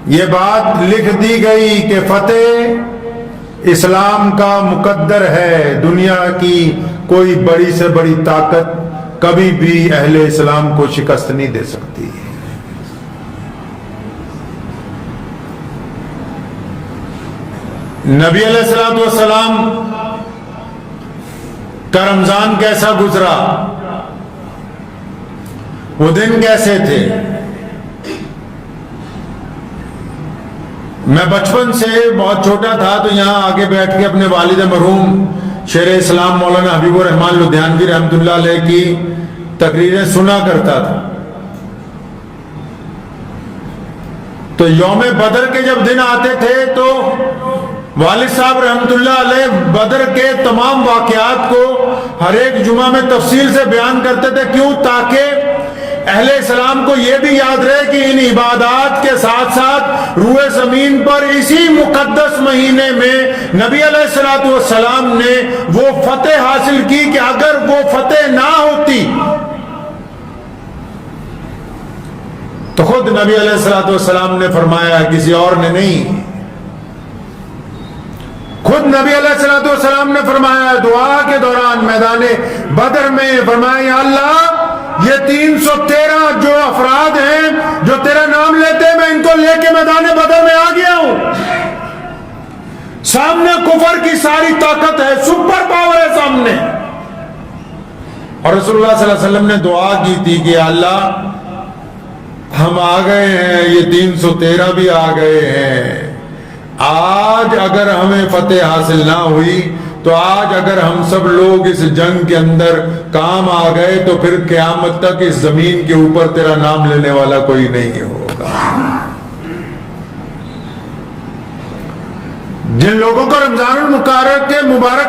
یہ بات لکھ دی گئی کہ فتح اسلام کا مقدر ہے، دنیا کی کوئی بڑی سے بڑی طاقت کبھی بھی اہل اسلام کو شکست نہیں دے سکتی۔ نبی علیہ الصلوۃ والسلام کا رمضان کیسا گزرا، وہ دن کیسے تھے؟ میں بچپن سے بہت چھوٹا تھا تو یہاں آگے بیٹھ کے اپنے والد مرحوم شیر اسلام مولانا حبیب الرحمان لدھیانوی رحمۃ اللہ علیہ کی تقریریں سنا کرتا تھا۔ تو یوم بدر کے جب دن آتے تھے تو والد صاحب رحمۃ اللہ علیہ بدر کے تمام واقعات کو ہر ایک جمعہ میں تفصیل سے بیان کرتے تھے، کیوں؟ تاکہ اہل اسلام کو یہ بھی یاد رہے کہ ان عبادات کے ساتھ ساتھ روئے زمین پر اسی مقدس مہینے میں نبی علیہ الصلوۃ والسلام نے وہ فتح حاصل کی کہ اگر وہ فتح نہ ہوتی تو خود نبی علیہ الصلوۃ والسلام نے فرمایا, کسی اور نے نہیں, خود نبی علیہ الصلوۃ والسلام نے فرمایا دعا کے دوران میدان بدر میں, فرمایا یا اللہ یہ 313 جو افراد ہیں جو تیرا نام لیتے ہیں, میں ان کو لے کے میدان بدر میں آ گیا ہوں. سامنے کفر کی ساری طاقت ہے, سپر پاور ہے سامنے. اور رسول اللہ صلی اللہ علیہ وسلم نے دعا کی تھی کہ اللہ ہم آ گئے ہیں, یہ 313 بھی آ گئے ہیں, آج اگر ہمیں فتح حاصل نہ ہوئی تو آج اگر ہم سب لوگ اس جنگ کے اندر کام آ گئے تو پھر قیامت تک اس زمین کے اوپر تیرا نام لینے والا کوئی نہیں ہوگا. جن لوگوں کو رمضان المبارک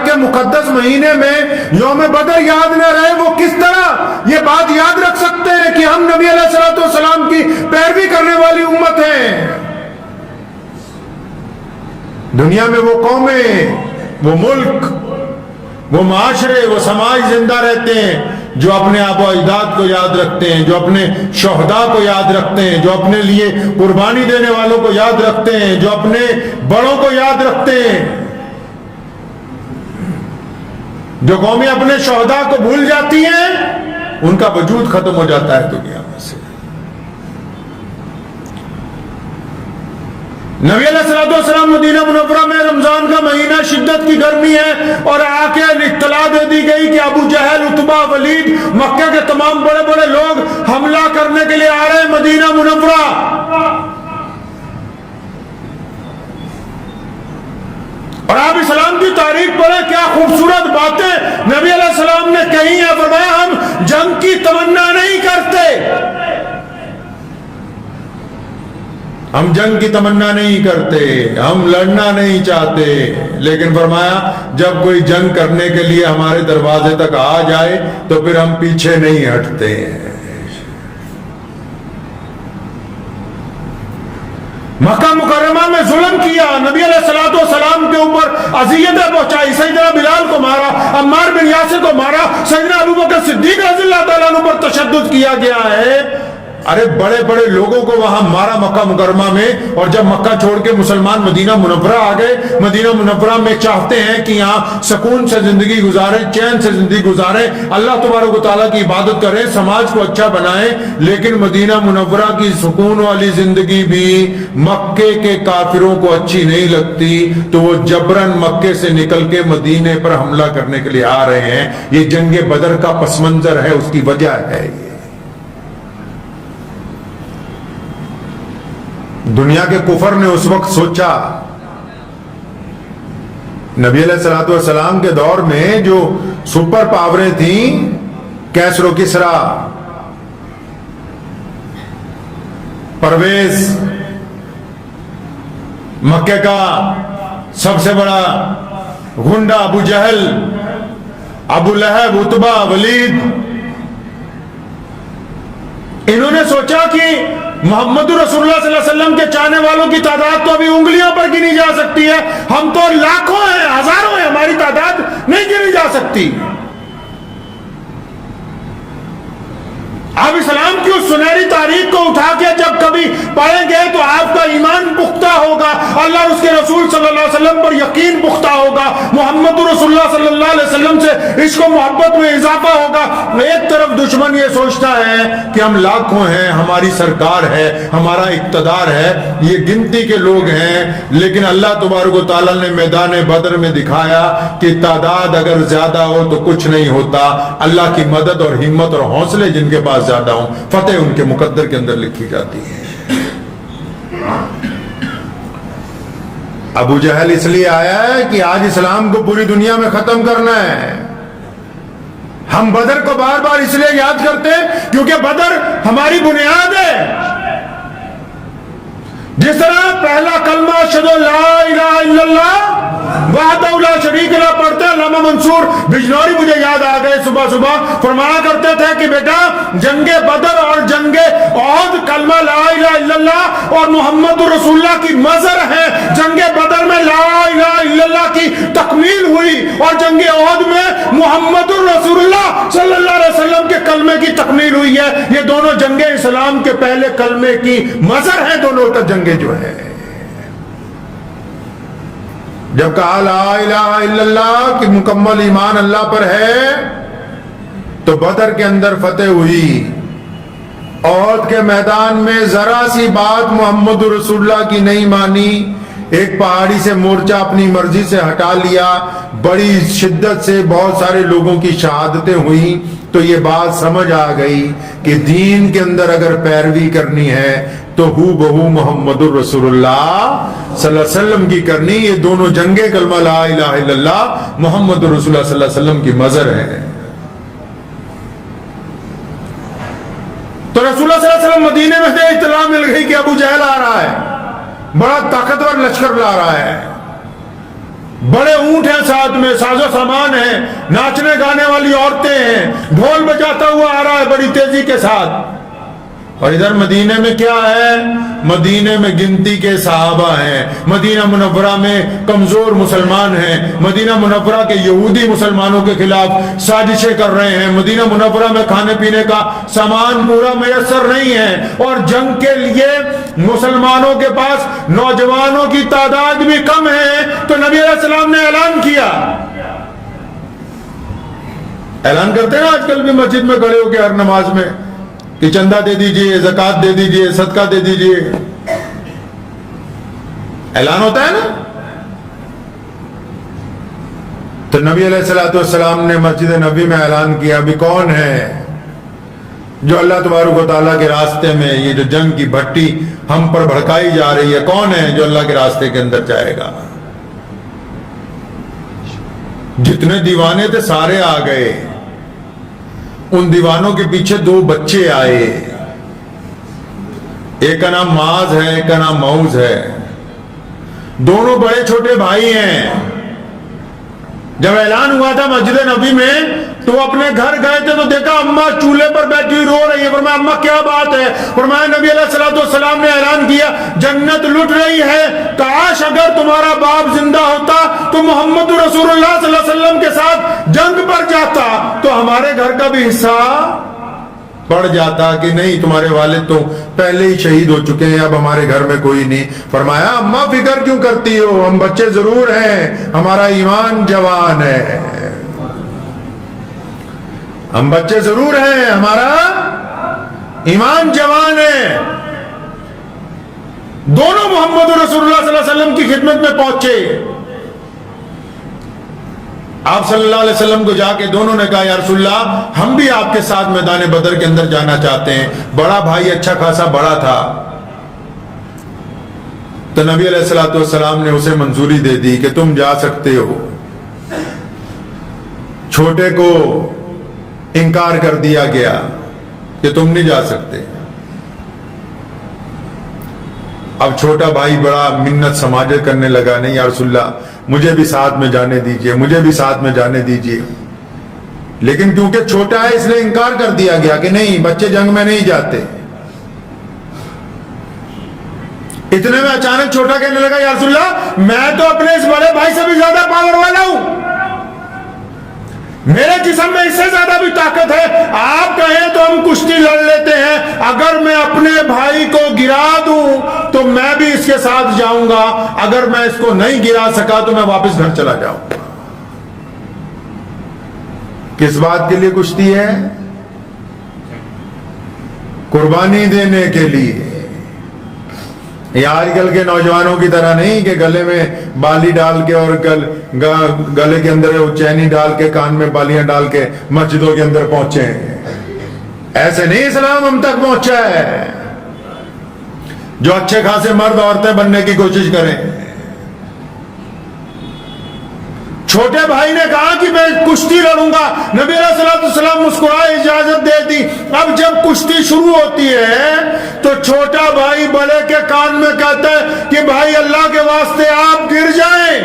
کے مقدس مہینے میں یوم بدر یاد نہ رہے, وہ کس طرح یہ بات یاد رکھ سکتے ہیں کہ ہم نبی علیہ الصلوۃ والسلام کی پیروی کرنے والی امت ہیں. دنیا میں وہ قومیں, وہ ملک, وہ معاشرے, وہ سماج زندہ رہتے ہیں جو اپنے آباء و اجداد کو یاد رکھتے ہیں, جو اپنے شہداء کو یاد رکھتے ہیں, جو اپنے لیے قربانی دینے والوں کو یاد رکھتے ہیں, جو اپنے بڑوں کو یاد رکھتے ہیں. جو قومیں اپنے شہداء کو بھول جاتی ہیں ان کا وجود ختم ہو جاتا ہے دنیا میں سے. نبی علیہ الصلوۃ والسلام مدینہ منورہ میں رمضان کا مہینہ, شدت کی گرمی ہے, اور آ کے اطلاع دے دی گئی کہ ابو جہل, عتبہ, ولید, مکہ کے تمام بڑے بڑے لوگ حملہ کرنے کے لیے آ رہے ہیں مدینہ منورہ. اور آپ اسلام کی تاریخ پڑھیں, کیا خوبصورت باتیں نبی علیہ السلام نے کہی ہیں. فرمایا ہم جنگ کی تمنا نہیں کرتے, ہم جنگ کی تمنا نہیں کرتے, ہم لڑنا نہیں چاہتے, لیکن فرمایا جب کوئی جنگ کرنے کے لیے ہمارے دروازے تک آ جائے تو پھر ہم پیچھے نہیں ہٹتے ہیں. مکہ مکرمہ میں ظلم کیا, نبی علیہ الصلوۃ والسلام کے اوپر اذیتیں پہنچائی, سیدنا بلال کو مارا, عمار بن یاسر کو مارا, سیدنا ابوبکر صدیق رضی اللہ تعالیٰ عنہ پر تشدد کیا گیا ہے. ارے بڑے بڑے لوگوں کو وہاں مارا مکہ مکرمہ میں. اور جب مکہ چھوڑ کے مسلمان مدینہ منورہ آ گئے, مدینہ منورہ میں چاہتے ہیں کہ یہاں سکون سے زندگی گزاریں, چین سے زندگی گزاریں, اللہ تبارک و تعالیٰ کی عبادت کریں, سماج کو اچھا بنائیں, لیکن مدینہ منورہ کی سکون والی زندگی بھی مکے کے کافروں کو اچھی نہیں لگتی, تو وہ جبرن مکے سے نکل کے مدینے پر حملہ کرنے کے لیے آ رہے ہیں. یہ جنگ بدر کا پس منظر ہے, اس کی وجہ ہے. دنیا کے کفر نے اس وقت سوچا, نبی علیہ الصلوۃ والسلام کے دور میں جو سپر پاوریں تھیں, کیسر و کسرا, پرویز, مکے کا سب سے بڑا گنڈا ابو جہل, ابو لہب, عتبہ, ولید, انہوں نے سوچا کہ محمد رسول اللہ صلی اللہ علیہ وسلم کے چاہنے والوں کی تعداد تو ابھی انگلیوں پر گنی جا سکتی ہے, ہم تو لاکھوں ہیں, ہزاروں ہیں, ہماری تعداد نہیں گنی جا سکتی. آپ اسلام کی اس سنہری تاریخ کو اٹھا کے جب کبھی پڑھیں گے تو آپ کا ایمان پختہ ہوگا, اللہ اور اس کے رسول صلی اللہ علیہ وسلم پر یقین پختہ ہوگا, محمد رسول اللہ صلی اللہ علیہ وسلم سے عشق و محبت میں اضافہ ہوگا. ایک طرف دشمن یہ سوچتا ہے کہ ہم لاکھوں ہیں, ہماری سرکار ہے, ہمارا اقتدار ہے, یہ گنتی کے لوگ ہیں, لیکن اللہ تبارک و تعالیٰ نے میدان بدر میں دکھایا کہ تعداد اگر زیادہ ہو تو کچھ نہیں ہوتا, اللہ کی مدد اور ہمت اور حوصلے جن کے پاس زیادہ ہوں, فتح ان کے مقدر کے اندر لکھی جاتی ہے. ابو جہل اس لیے آیا ہے کہ آج اسلام کو پوری دنیا میں ختم کرنا ہے. ہم بدر کو بار بار اس لیے یاد کرتے ہیں کیونکہ بدر ہماری بنیاد ہے. جس طرح پہلا کلمہ اشہد ان لا الہ الا اللہ وحدہ لا شریک لہ پڑھتے ہیں, علامہ منصور بجنوری مجھے یاد آ گئے صبح صبح, فرمایا کرتے تھے کہ بیٹا جنگ بدر اور جنگ احد کلمہ لا الہ الا اللہ اور محمد رسول اللہ کی مظہر ہے. جنگ بدر میں لا الہ الا اللہ کی تکمیل ہوئی اور جنگ احد میں محمد رسول اللہ صلی اللہ علیہ وسلم کے کلمے کی تکمیل ہوئی. ہوئی ہے. یہ دونوں جنگیں اسلام کے پہلے کلمے کی مظہر ہیں. دونوں جنگیں جو ہیں جب کہا لا الہ الا اللہ کہ مکمل ایمان اللہ پر ہے تو بدر کے اندر فتح ہوئی. احد کے میدان میں ذرا سی بات محمد رسول اللہ کی نہیں مانی, ایک پہاڑی سے مورچہ اپنی مرضی سے ہٹا لیا, بڑی شدت سے بہت سارے لوگوں کی شہادتیں ہوئیں. تو یہ بات سمجھ آ گئی کہ دین کے اندر اگر پیروی کرنی ہے تو ہو بہو محمد الرسول اللہ صلی اللہ علیہ وسلم کی کرنی. یہ دونوں جنگیں کلمہ لا الہ الا اللہ محمد الرسول اللہ صلی اللہ علیہ وسلم کی مظہر ہے. تو رسول اللہ صلی اللہ علیہ وسلم مدینے میں سے اطلاع مل گئی کہ ابو جہل آ رہا ہے, بڑا طاقتور لشکر لا رہا ہے, بڑے اونٹ ہیں ساتھ میں, ساز و سامان ہے, ناچنے گانے والی عورتیں ہیں, ڈھول بجاتا ہوا آ رہا ہے بڑی تیزی کے ساتھ. اور ادھر مدینے میں کیا ہے؟ مدینے میں گنتی کے صحابہ ہیں, مدینہ منورہ میں کمزور مسلمان ہیں, مدینہ منورہ کے یہودی مسلمانوں کے خلاف سازشیں کر رہے ہیں, مدینہ منورہ میں کھانے پینے کا سامان پورا میسر نہیں ہے, اور جنگ کے لیے مسلمانوں کے پاس نوجوانوں کی تعداد بھی کم ہے. تو نبی علیہ السلام نے اعلان کیا, اعلان کرتے ہیں آج کل بھی مسجد میں کھڑے ہو کے ہر نماز میں کہ چندہ دے دیجئے, زکوٰۃ دے دیجئے, صدقہ دے دیجئے, اعلان ہوتا ہے نا. تو نبی علیہ السلام نے مسجد نبی میں اعلان کیا, ابھی کون ہے جو اللہ تبارک و تعالیٰ کے راستے میں یہ جو جنگ کی بھٹی ہم پر بھڑکائی جا رہی ہے, کون ہے جو اللہ کے راستے کے اندر جائے گا؟ جتنے دیوانے تھے سارے آ گئے. ان دیوانوں کے پیچھے دو بچے آئے, ایک کا نام معاذ ہے, ایک کا نام معوذ ہے. دونوں بڑے چھوٹے بھائی ہیں. جب اعلان ہوا تھا مسجد نبی میں تو وہ اپنے گھر گئے تھے تو دیکھا اماں چولہے پر بیٹھی رو رہی ہے. فرمایا اماں کیا بات ہے؟ فرمایا نبی علیہ السلام نے اعلان کیا جنت لٹ رہی ہے, کاش اگر تمہارا باپ زندہ ہوتا تو محمد رسول اللہ صلی اللہ علیہ وسلم کے ساتھ جنگ پر جاتا تو ہمارے گھر کا بھی حصہ پڑ جاتا. کہ نہیں, تمہارے والد تو پہلے ہی شہید ہو چکے ہیں, اب ہمارے گھر میں کوئی نہیں. فرمایا اماں فکر کیوں کرتی ہو, ہم بچے ضرور ہیں, ہمارا ایمان جوان ہے, ہم بچے ضرور ہیں, ہمارا ایمان جوان ہے. دونوں محمد رسول اللہ صلی اللہ علیہ وسلم کی خدمت میں پہنچے. آپ صلی اللہ علیہ وسلم کو جا کے دونوں نے کہا یا رسول اللہ ہم بھی آپ کے ساتھ میدان بدر کے اندر جانا چاہتے ہیں. بڑا بھائی اچھا خاصا بڑا تھا. تو نبی علیہ السلام نے اسے منظوری دے دی کہ تم جا سکتے ہو. چھوٹے کو انکار کر دیا گیا کہ تم نہیں جا سکتے. اب چھوٹا بھائی بڑا منت سماجت کرنے لگا, نہیں یا رسول اللہ مجھے بھی ساتھ میں جانے دیجئے, مجھے بھی ساتھ میں جانے دیجئے. لیکن کیونکہ چھوٹا ہے اس لیے انکار کر دیا گیا کہ نہیں بچے جنگ میں نہیں جاتے. اتنے میں اچانک چھوٹا کہنے لگا یا رسول اللہ میں تو اپنے اس بڑے بھائی سے بھی زیادہ پاور والا ہوں, میرے جسم میں اس سے زیادہ بھی طاقت ہے, آپ کہیں تو ہم کشتی لڑ لیتے ہیں, اگر میں اپنے بھائی کو گرا دوں تو میں بھی اس کے ساتھ جاؤں گا, اگر میں اس کو نہیں گرا سکا تو میں واپس گھر چلا جاؤں گا. کس بات کے لیے کشتی ہے؟ قربانی دینے کے لیے. یہ آج کل کے نوجوانوں کی طرح نہیں کہ گلے میں بالی ڈال کے اور گلے کے اندر چینی ڈال کے کان میں بالیاں ڈال کے مسجدوں کے اندر پہنچے ہیں. ایسے نہیں اسلام ہم تک پہنچا ہے. جو اچھے خاصے مرد عورتیں بننے کی کوشش کریں. چھوٹے بھائی نے کہا کہ میں کشتی لڑوں گا. نبی علیہ السلام مسکرائے, اجازت دے دی. اب جب کشتی شروع ہوتی ہے تو چھوٹا بھائی بڑے کے کان میں کہتا ہے کہ بھائی اللہ کے واسطے آپ گر جائیں,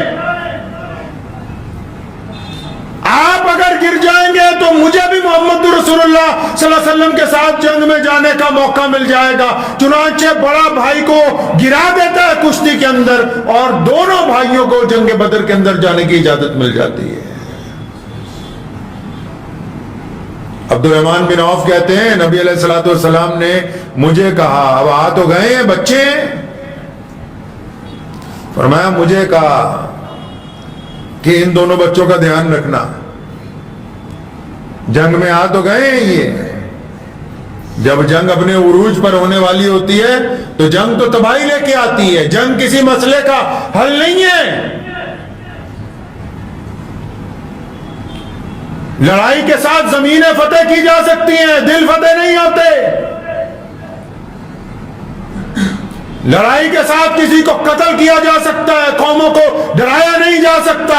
آپ اگر گر جائیں گے تو مجھے بھی محمد رسول اللہ صلی اللہ علیہ وسلم کے ساتھ جنگ میں جانے کا موقع مل جائے گا. چنانچہ بڑا بھائی کو گرا دیتا ہے کشتی کے اندر اور دونوں بھائیوں کو جنگ بدر کے اندر جانے کی اجازت مل جاتی ہے. عبد الرحمن بن عوف کہتے ہیں نبی علیہ الصلوۃ والسلام نے مجھے کہا، اب آ تو گئے ہیں بچے، فرمایا مجھے کہا کہ ان دونوں بچوں کا دھیان رکھنا، جنگ میں آ تو گئے ہیں یہ، جب جنگ اپنے عروج پر ہونے والی ہوتی ہے تو جنگ تو تباہی لے کے آتی ہے، جنگ کسی مسئلے کا حل نہیں ہے۔ لڑائی کے ساتھ زمینیں فتح کی جا سکتی ہیں، دل فتح نہیں ہوتے۔ لڑائی کے ساتھ کسی کو قتل کیا جا سکتا ہے، قوموں کو ڈرایا نہیں جا سکتا۔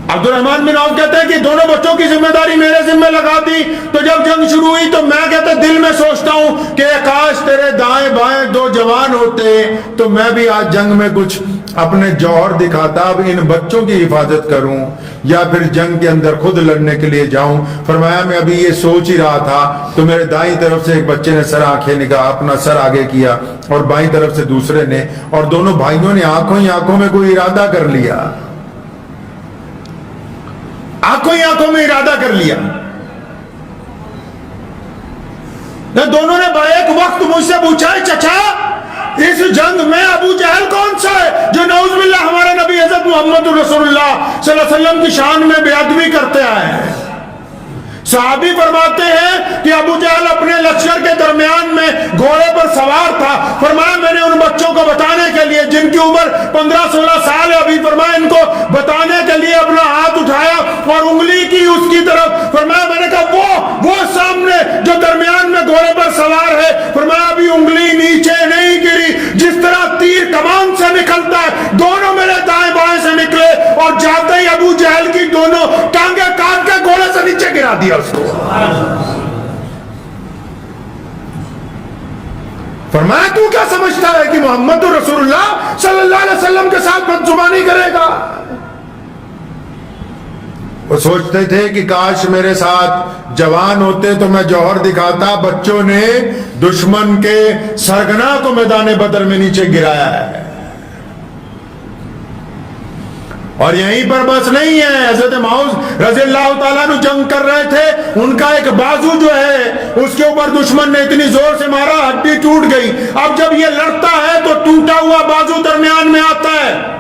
عبد الرحمن بن عوف کہتے ہیں کہ دونوں بچوں کی ذمہ داری میرے ذمہ لگا دی، تو جب جنگ شروع ہوئی تو میں کہتا دل میں سوچتا ہوں کہ کاش تیرے دائیں بائیں دو جوان ہوتے تو میں بھی آج جنگ میں کچھ اپنے جوہر دکھاتا، اب ان بچوں کی حفاظت کروں یا پھر جنگ کے اندر خود لڑنے کے لیے جاؤں۔ فرمایا میں ابھی یہ سوچ ہی رہا تھا تو میرے دائیں طرف سے ایک بچے نے سر آنکھیں نگاہ اپنا سر آگے کیا اور بائیں طرف سے دوسرے نے، اور دونوں بھائیوں نے آنکھوں ہی آنکھوں میں کوئی ارادہ کر لیا، آنکھوں ہی آنکھوں میں ارادہ کر لیا۔ دونوں نے ایک وقت مجھ سے پوچھا ہے چچا اس جنگ میں ابو جہل کون سا ہے جو نعوذ باللہ ہمارے نبی حضرت محمد رسول اللہ صلی اللہ علیہ وسلم کی شان میں بے ادبی کرتے آئے ہیں؟ صحابی فرماتے ہیں کہ ابو جہل اپنے لشکر کے درمیان میں گھوڑے پر سوار تھا، فرمایا میں نے ان بچوں کو بتانے کے لیے جن کی عمر 15-16 سال ہے ابھی، فرمایا ان کو بتانے کے لیے اپنا ہاتھ اٹھایا اور انگلی کی اس کی طرف، فرمایا میں نے کہا وہ سامنے جو درمیان میں گھوڑے پر سوار ہے، فرمایا ابھی انگلی نیچے نہیں گری، جس طرح تیر کمان سے نکلتا ہے دونوں میرے دائیں بائیں سے نکلے اور جاتے ہی ابو جہل کی دونوں ٹانگیں کاٹ کے گھوڑے سے نیچے گرا دیا اس کو۔ فرمایا تو کیا سمجھتا ہے کہ محمد رسول اللہ صلی اللہ علیہ وسلم کے ساتھ بدزبانی کرے گا؟ وہ سوچتے تھے کہ کاش میرے ساتھ جوان ہوتے تو میں جوہر دکھاتا، بچوں نے دشمن کے سرگنا کو میدان بدر میں نیچے گرایا ہے۔ اور یہیں پر بس نہیں ہے، حضرت معاذ رضی اللہ تعالیٰ عنہ جنگ کر رہے تھے، ان کا ایک بازو جو ہے اس کے اوپر دشمن نے اتنی زور سے مارا ہڈی ٹوٹ گئی۔ اب جب یہ لڑتا ہے تو ٹوٹا ہوا بازو درمیان میں آتا ہے۔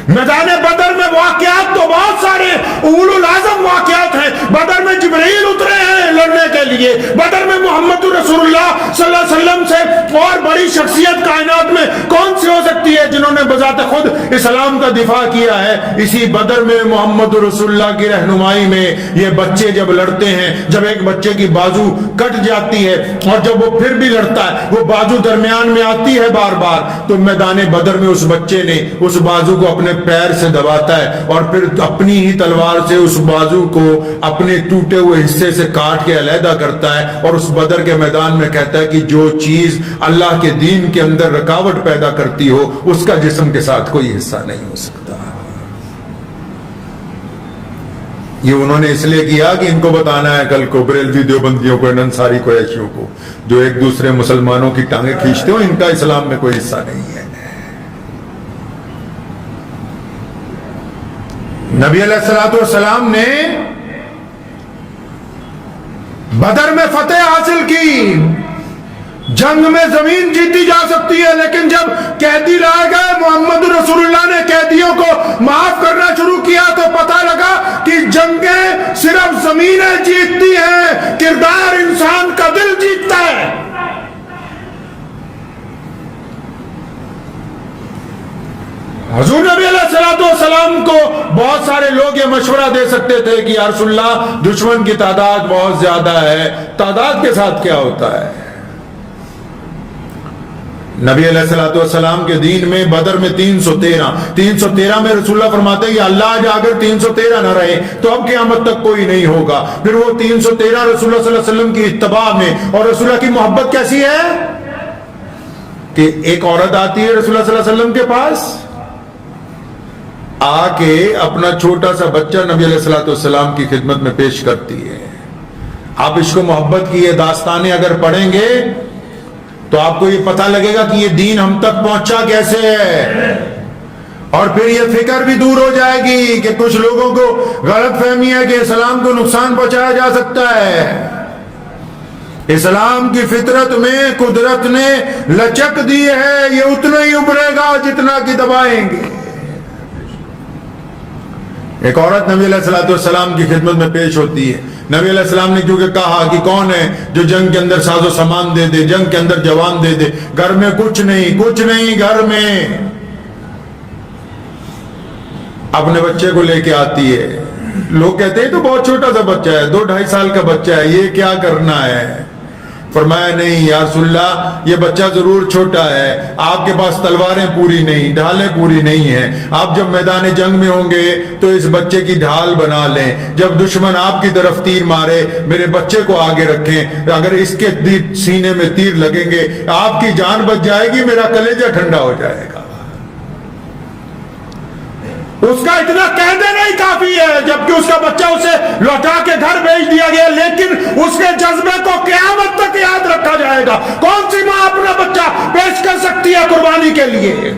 میدان بدر میں واقعات تو بہت سارے اولو العزم واقعات ہیں، بدر میں جبرائیل اترے ہیں لڑنے کے لیے، بدر میں محمد رسول اللہ صلی اللہ علیہ وسلم سے اور بڑی شخصیت کائنات میں کون سی ہو سکتی ہے جنہوں نے بذات خود اسلام کا دفاع کیا ہے؟ اسی بدر میں محمد رسول اللہ کی رہنمائی میں یہ بچے جب لڑتے ہیں، جب ایک بچے کی بازو کٹ جاتی ہے اور جب وہ پھر بھی لڑتا ہے، وہ بازو درمیان میں آتی ہے بار بار، تو میدان بدر میں اس بچے نے اس بازو کو اپنے پیر سے دباتا ہے اور پھر اپنی ہی تلوار سے اس بازو کو اپنے ٹوٹے ہوئے حصے سے کاٹ کے علیحدہ کرتا ہے اور اس بدر کے میدان میں کہتا ہے کہ جو چیز اللہ کے دین کے اندر رکاوٹ پیدا کرتی ہو اس کا جسم کے ساتھ کوئی حصہ نہیں ہو سکتا۔ یہ انہوں نے اس لیے کیا کہ ان کو بتانا ہے کل کو بریلوی دیوبندیوں کو، انصاری کو، ایشیوں کو جو ایک دوسرے مسلمانوں کی ٹانگیں کھینچتے ہو، ان کا اسلام میں کوئی حصہ نہیں ہے۔ نبی علیہ الصلوۃ والسلام نے بدر میں فتح حاصل کی، جنگ میں زمین جیتی جا سکتی ہے، لیکن جب قیدی لائے گئے محمد رسول اللہ نے قیدیوں کو معاف کرنا شروع کیا تو پتہ لگا کہ جنگیں صرف زمینیں جیتتی ہیں، کردار انسان کا دل جیتتا ہے۔ حضور نبی علیہ الصلوۃ والسلام کو بہت سارے لوگ یہ مشورہ دے سکتے تھے کہ یا رسول اللہ دشمن کی تعداد بہت زیادہ ہے، تعداد کے ساتھ کیا ہوتا ہے؟ نبی علیہ الصلوۃ والسلام کے دین میں بدر میں 313 میں رسول اللہ فرماتے ہیں کہ اللہ آج اگر 313 نہ رہے تو اب قیامت تک کوئی نہیں ہوگا۔ پھر وہ 313 رسول اللہ صلی اللہ علیہ وسلم کی اتباع میں، اور رسول اللہ کی محبت کیسی ہے کہ ایک عورت آتی ہے رسول اللہ صلی اللہ علیہ وسلم کے پاس، آ کے اپنا چھوٹا سا بچہ نبی علیہ الصلوۃ والسلام کی خدمت میں پیش کرتی ہے۔ آپ اس کو محبت کی یہ داستانیں اگر پڑھیں گے تو آپ کو یہ پتہ لگے گا کہ یہ دین ہم تک پہنچا کیسے ہے۔ اور پھر یہ فکر بھی دور ہو جائے گی کہ کچھ لوگوں کو غلط فہمی ہے کہ اسلام کو نقصان پہنچایا جا سکتا ہے۔ اسلام کی فطرت میں قدرت نے لچک دی ہے، یہ اتنا ہی ابھرے گا جتنا کہ دبائیں گے۔ ایک عورت نبی علیہ السلام کی خدمت میں پیش ہوتی ہے۔ نبی علیہ السلام نے کیونکہ کہا کہ کون ہے جو جنگ کے اندر ساز و سامان دے دے، جنگ کے اندر جوان دے دے، گھر میں کچھ نہیں گھر میں اپنے بچے کو لے کے آتی ہے۔ لوگ کہتے ہیں تو بہت چھوٹا سا بچہ ہے، 2-2.5 سال کا بچہ ہے، یہ کیا کرنا ہے؟ فرمایا نہیں یا رسول اللہ، یہ بچہ ضرور چھوٹا ہے، آپ کے پاس تلواریں پوری نہیں، ڈھالیں پوری نہیں ہیں، آپ جب میدان جنگ میں ہوں گے تو اس بچے کی ڈھال بنا لیں، جب دشمن آپ کی طرف تیر مارے میرے بچے کو آگے رکھیں، اگر اس کے سینے میں تیر لگیں گے آپ کی جان بچ جائے گی، میرا کلیجہ ٹھنڈا ہو جائے گا۔ اس کا اتنا کہہ دینا ہی کافی ہے، جبکہ اس کا بچہ اسے لوٹا کے گھر بھیج دیا گیا، لیکن اس کے جذبے کو قیامت تک یاد رکھا جائے گا۔ کون سی ماں اپنا بچہ پیش کر سکتی ہے قربانی کے لیے؟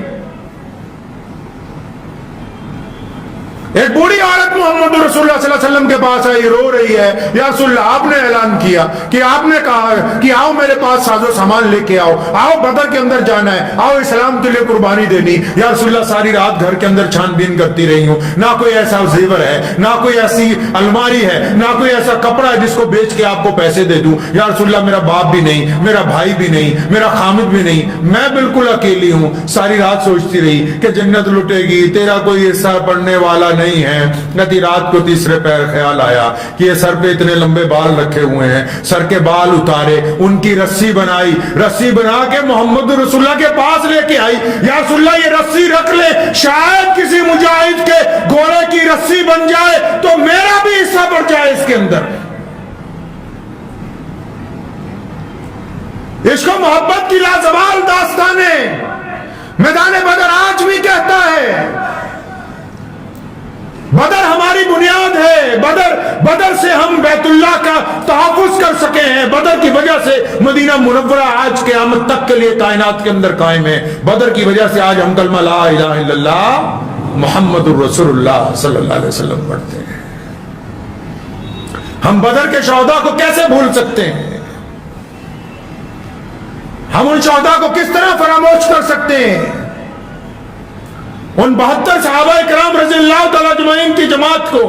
ایک بوڑھی عورت محمد رسول اللہ صلی اللہ علیہ وسلم کے پاس آئی، رو رہی ہے، یا رسول اللہ آپ نے اعلان کیا کہ آپ نے کہا کہ آؤ میرے پاس ساز و سامان لے کے آؤ بدر کے اندر جانا ہے، آؤ اسلام کے لیے قربانی دینی۔ یا رسول اللہ ساری رات گھر کے اندر چھان بین کرتی رہی ہوں، نہ کوئی ایسا زیور ہے، نہ کوئی ایسی الماری ہے، نہ کوئی ایسا کپڑا ہے جس کو بیچ کے آپ کو پیسے دے دوں۔ یا رسول اللہ میرا باپ بھی نہیں، میرا بھائی بھی نہیں، میرا خامد بھی نہیں، میں بالکل اکیلی ہوں۔ ساری رات سوچتی رہی کہ جنت لٹے گی، تیرا کوئی حصہ پڑنے والا نہیں ہے۔ ندی رات کو تیسرے پیر خیال آیا کہ یہ سر پہ اتنے لمبے بال رکھے ہوئے ہیں، سر کے بال اتارے، ان کی رسی بنائی، رسی بنا کے محمد رسول اللہ کے پاس لے کے آئی۔ یا رسول اللہ یہ رسی رکھ لے، شاید کسی مجاہد کے گھوڑے کی رسی بن جائے تو میرا بھی حصہ بڑھ جائے اس کے اندر۔ عشق و محبت کی لازوال داستانیں میدان بدر آج بھی کہتا ہے۔ بدر ہماری بنیاد ہے، بدر سے ہم بیت اللہ کا تحفظ کر سکے ہیں، بدر کی وجہ سے مدینہ منورہ آج قیامت تک کے لیے کائنات کے اندر قائم ہے، بدر کی وجہ سے آج ہم کلمہ لا الہ الا اللہ محمد الرسول اللہ صلی اللہ علیہ وسلم پڑھتے ہیں۔ ہم بدر کے شہداء کو کیسے بھول سکتے ہیں؟ ہم ان شہداء کو کس طرح فراموش کر سکتے ہیں؟ ان 72 صحابہ کرام رضی اللہ تعالیٰ اجمعین کی جماعت کو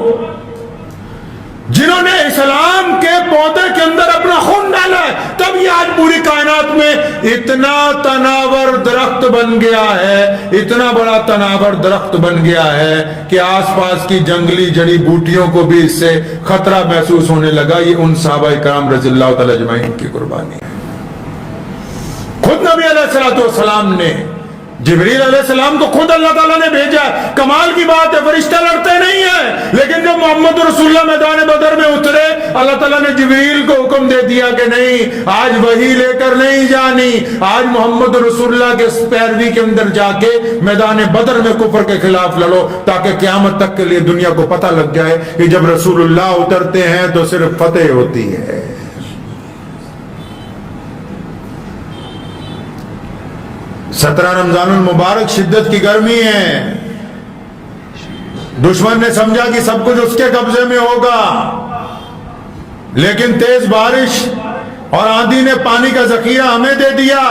جنہوں نے اسلام کے پودے کے اندر اپنا خون ڈالا ہے، تب یہ آج پوری کائنات میں اتنا تناور درخت بن گیا ہے، اتنا بڑا تناور درخت بن گیا ہے کہ آس پاس کی جنگلی جڑی بوٹیوں کو بھی اس سے خطرہ محسوس ہونے لگا۔ یہ ان صحابہ کرام رضی اللہ تعالیٰ اجمعین کی قربانی ہے۔ خود نبی علیہ السلام نے جبریل علیہ السلام کو خود اللہ تعالیٰ نے بھیجا ہے۔ کمال کی بات ہے، فرشتہ لڑتے نہیں ہیں، لیکن جب محمد رسول اللہ میدان بدر میں اترے، اللہ تعالیٰ نے جبریل کو حکم دے دیا کہ نہیں، آج وحی لے کر نہیں جانی، آج محمد رسول اللہ کے پیروی کے اندر جا کے میدان بدر میں کفر کے خلاف لڑو، تاکہ قیامت تک کے لیے دنیا کو پتہ لگ جائے کہ جب رسول اللہ اترتے ہیں تو صرف فتح ہوتی ہے۔ 17 رمضان المبارک شدت کی گرمی ہے، دشمن نے سمجھا کہ سب کچھ اس کے قبضے میں ہوگا، لیکن تیز بارش اور آندھی نے پانی کا ذخیرہ ہمیں دے دیا۔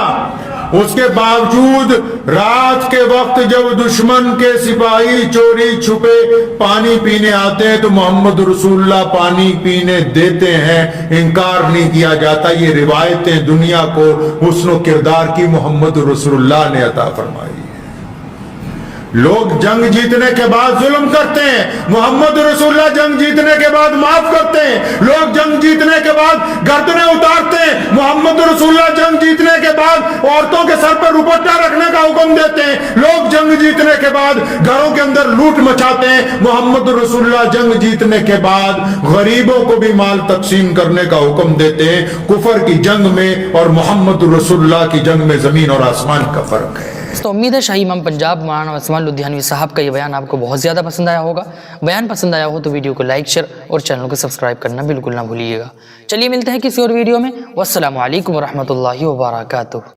اس کے باوجود رات کے وقت جب دشمن کے سپاہی چوری چھپے پانی پینے آتے ہیں تو محمد رسول اللہ پانی پینے دیتے ہیں، انکار نہیں کیا جاتا۔ یہ روایتیں دنیا کو حسن و کردار کی محمد رسول اللہ نے عطا فرمائی۔ لوگ جنگ جیتنے کے بعد ظلم کرتے ہیں، محمد رسول اللہ جنگ جیتنے کے بعد معاف کرتے ہیں۔ لوگ جنگ جیتنے کے بعد گردنیں اتارتے ہیں، محمد رسول اللہ جنگ جیتنے کے بعد عورتوں کے سر پر دوپٹہ رکھنے کا حکم دیتے ہیں۔ لوگ جنگ جیتنے کے بعد گھروں کے اندر لوٹ مچاتے ہیں، محمد رسول اللہ جنگ جیتنے کے بعد غریبوں کو بھی مال تقسیم کرنے کا حکم دیتے ہیں۔ کفر کی جنگ میں اور محمد رسول اللہ کی جنگ میں زمین اور آسمان کا فرق ہے۔ تو امید ہے شاہی امام پنجاب مولانا عثمان لدھیانوی صاحب کا یہ بیان آپ کو بہت زیادہ پسند آیا ہوگا۔ بیان پسند آیا ہو تو ویڈیو کو لائک، شیئر اور چینل کو سبسکرائب کرنا بالکل نہ بھولیے گا۔ چلیے ملتے ہیں کسی اور ویڈیو میں، والسلام علیکم ورحمۃ اللہ وبرکاتہ۔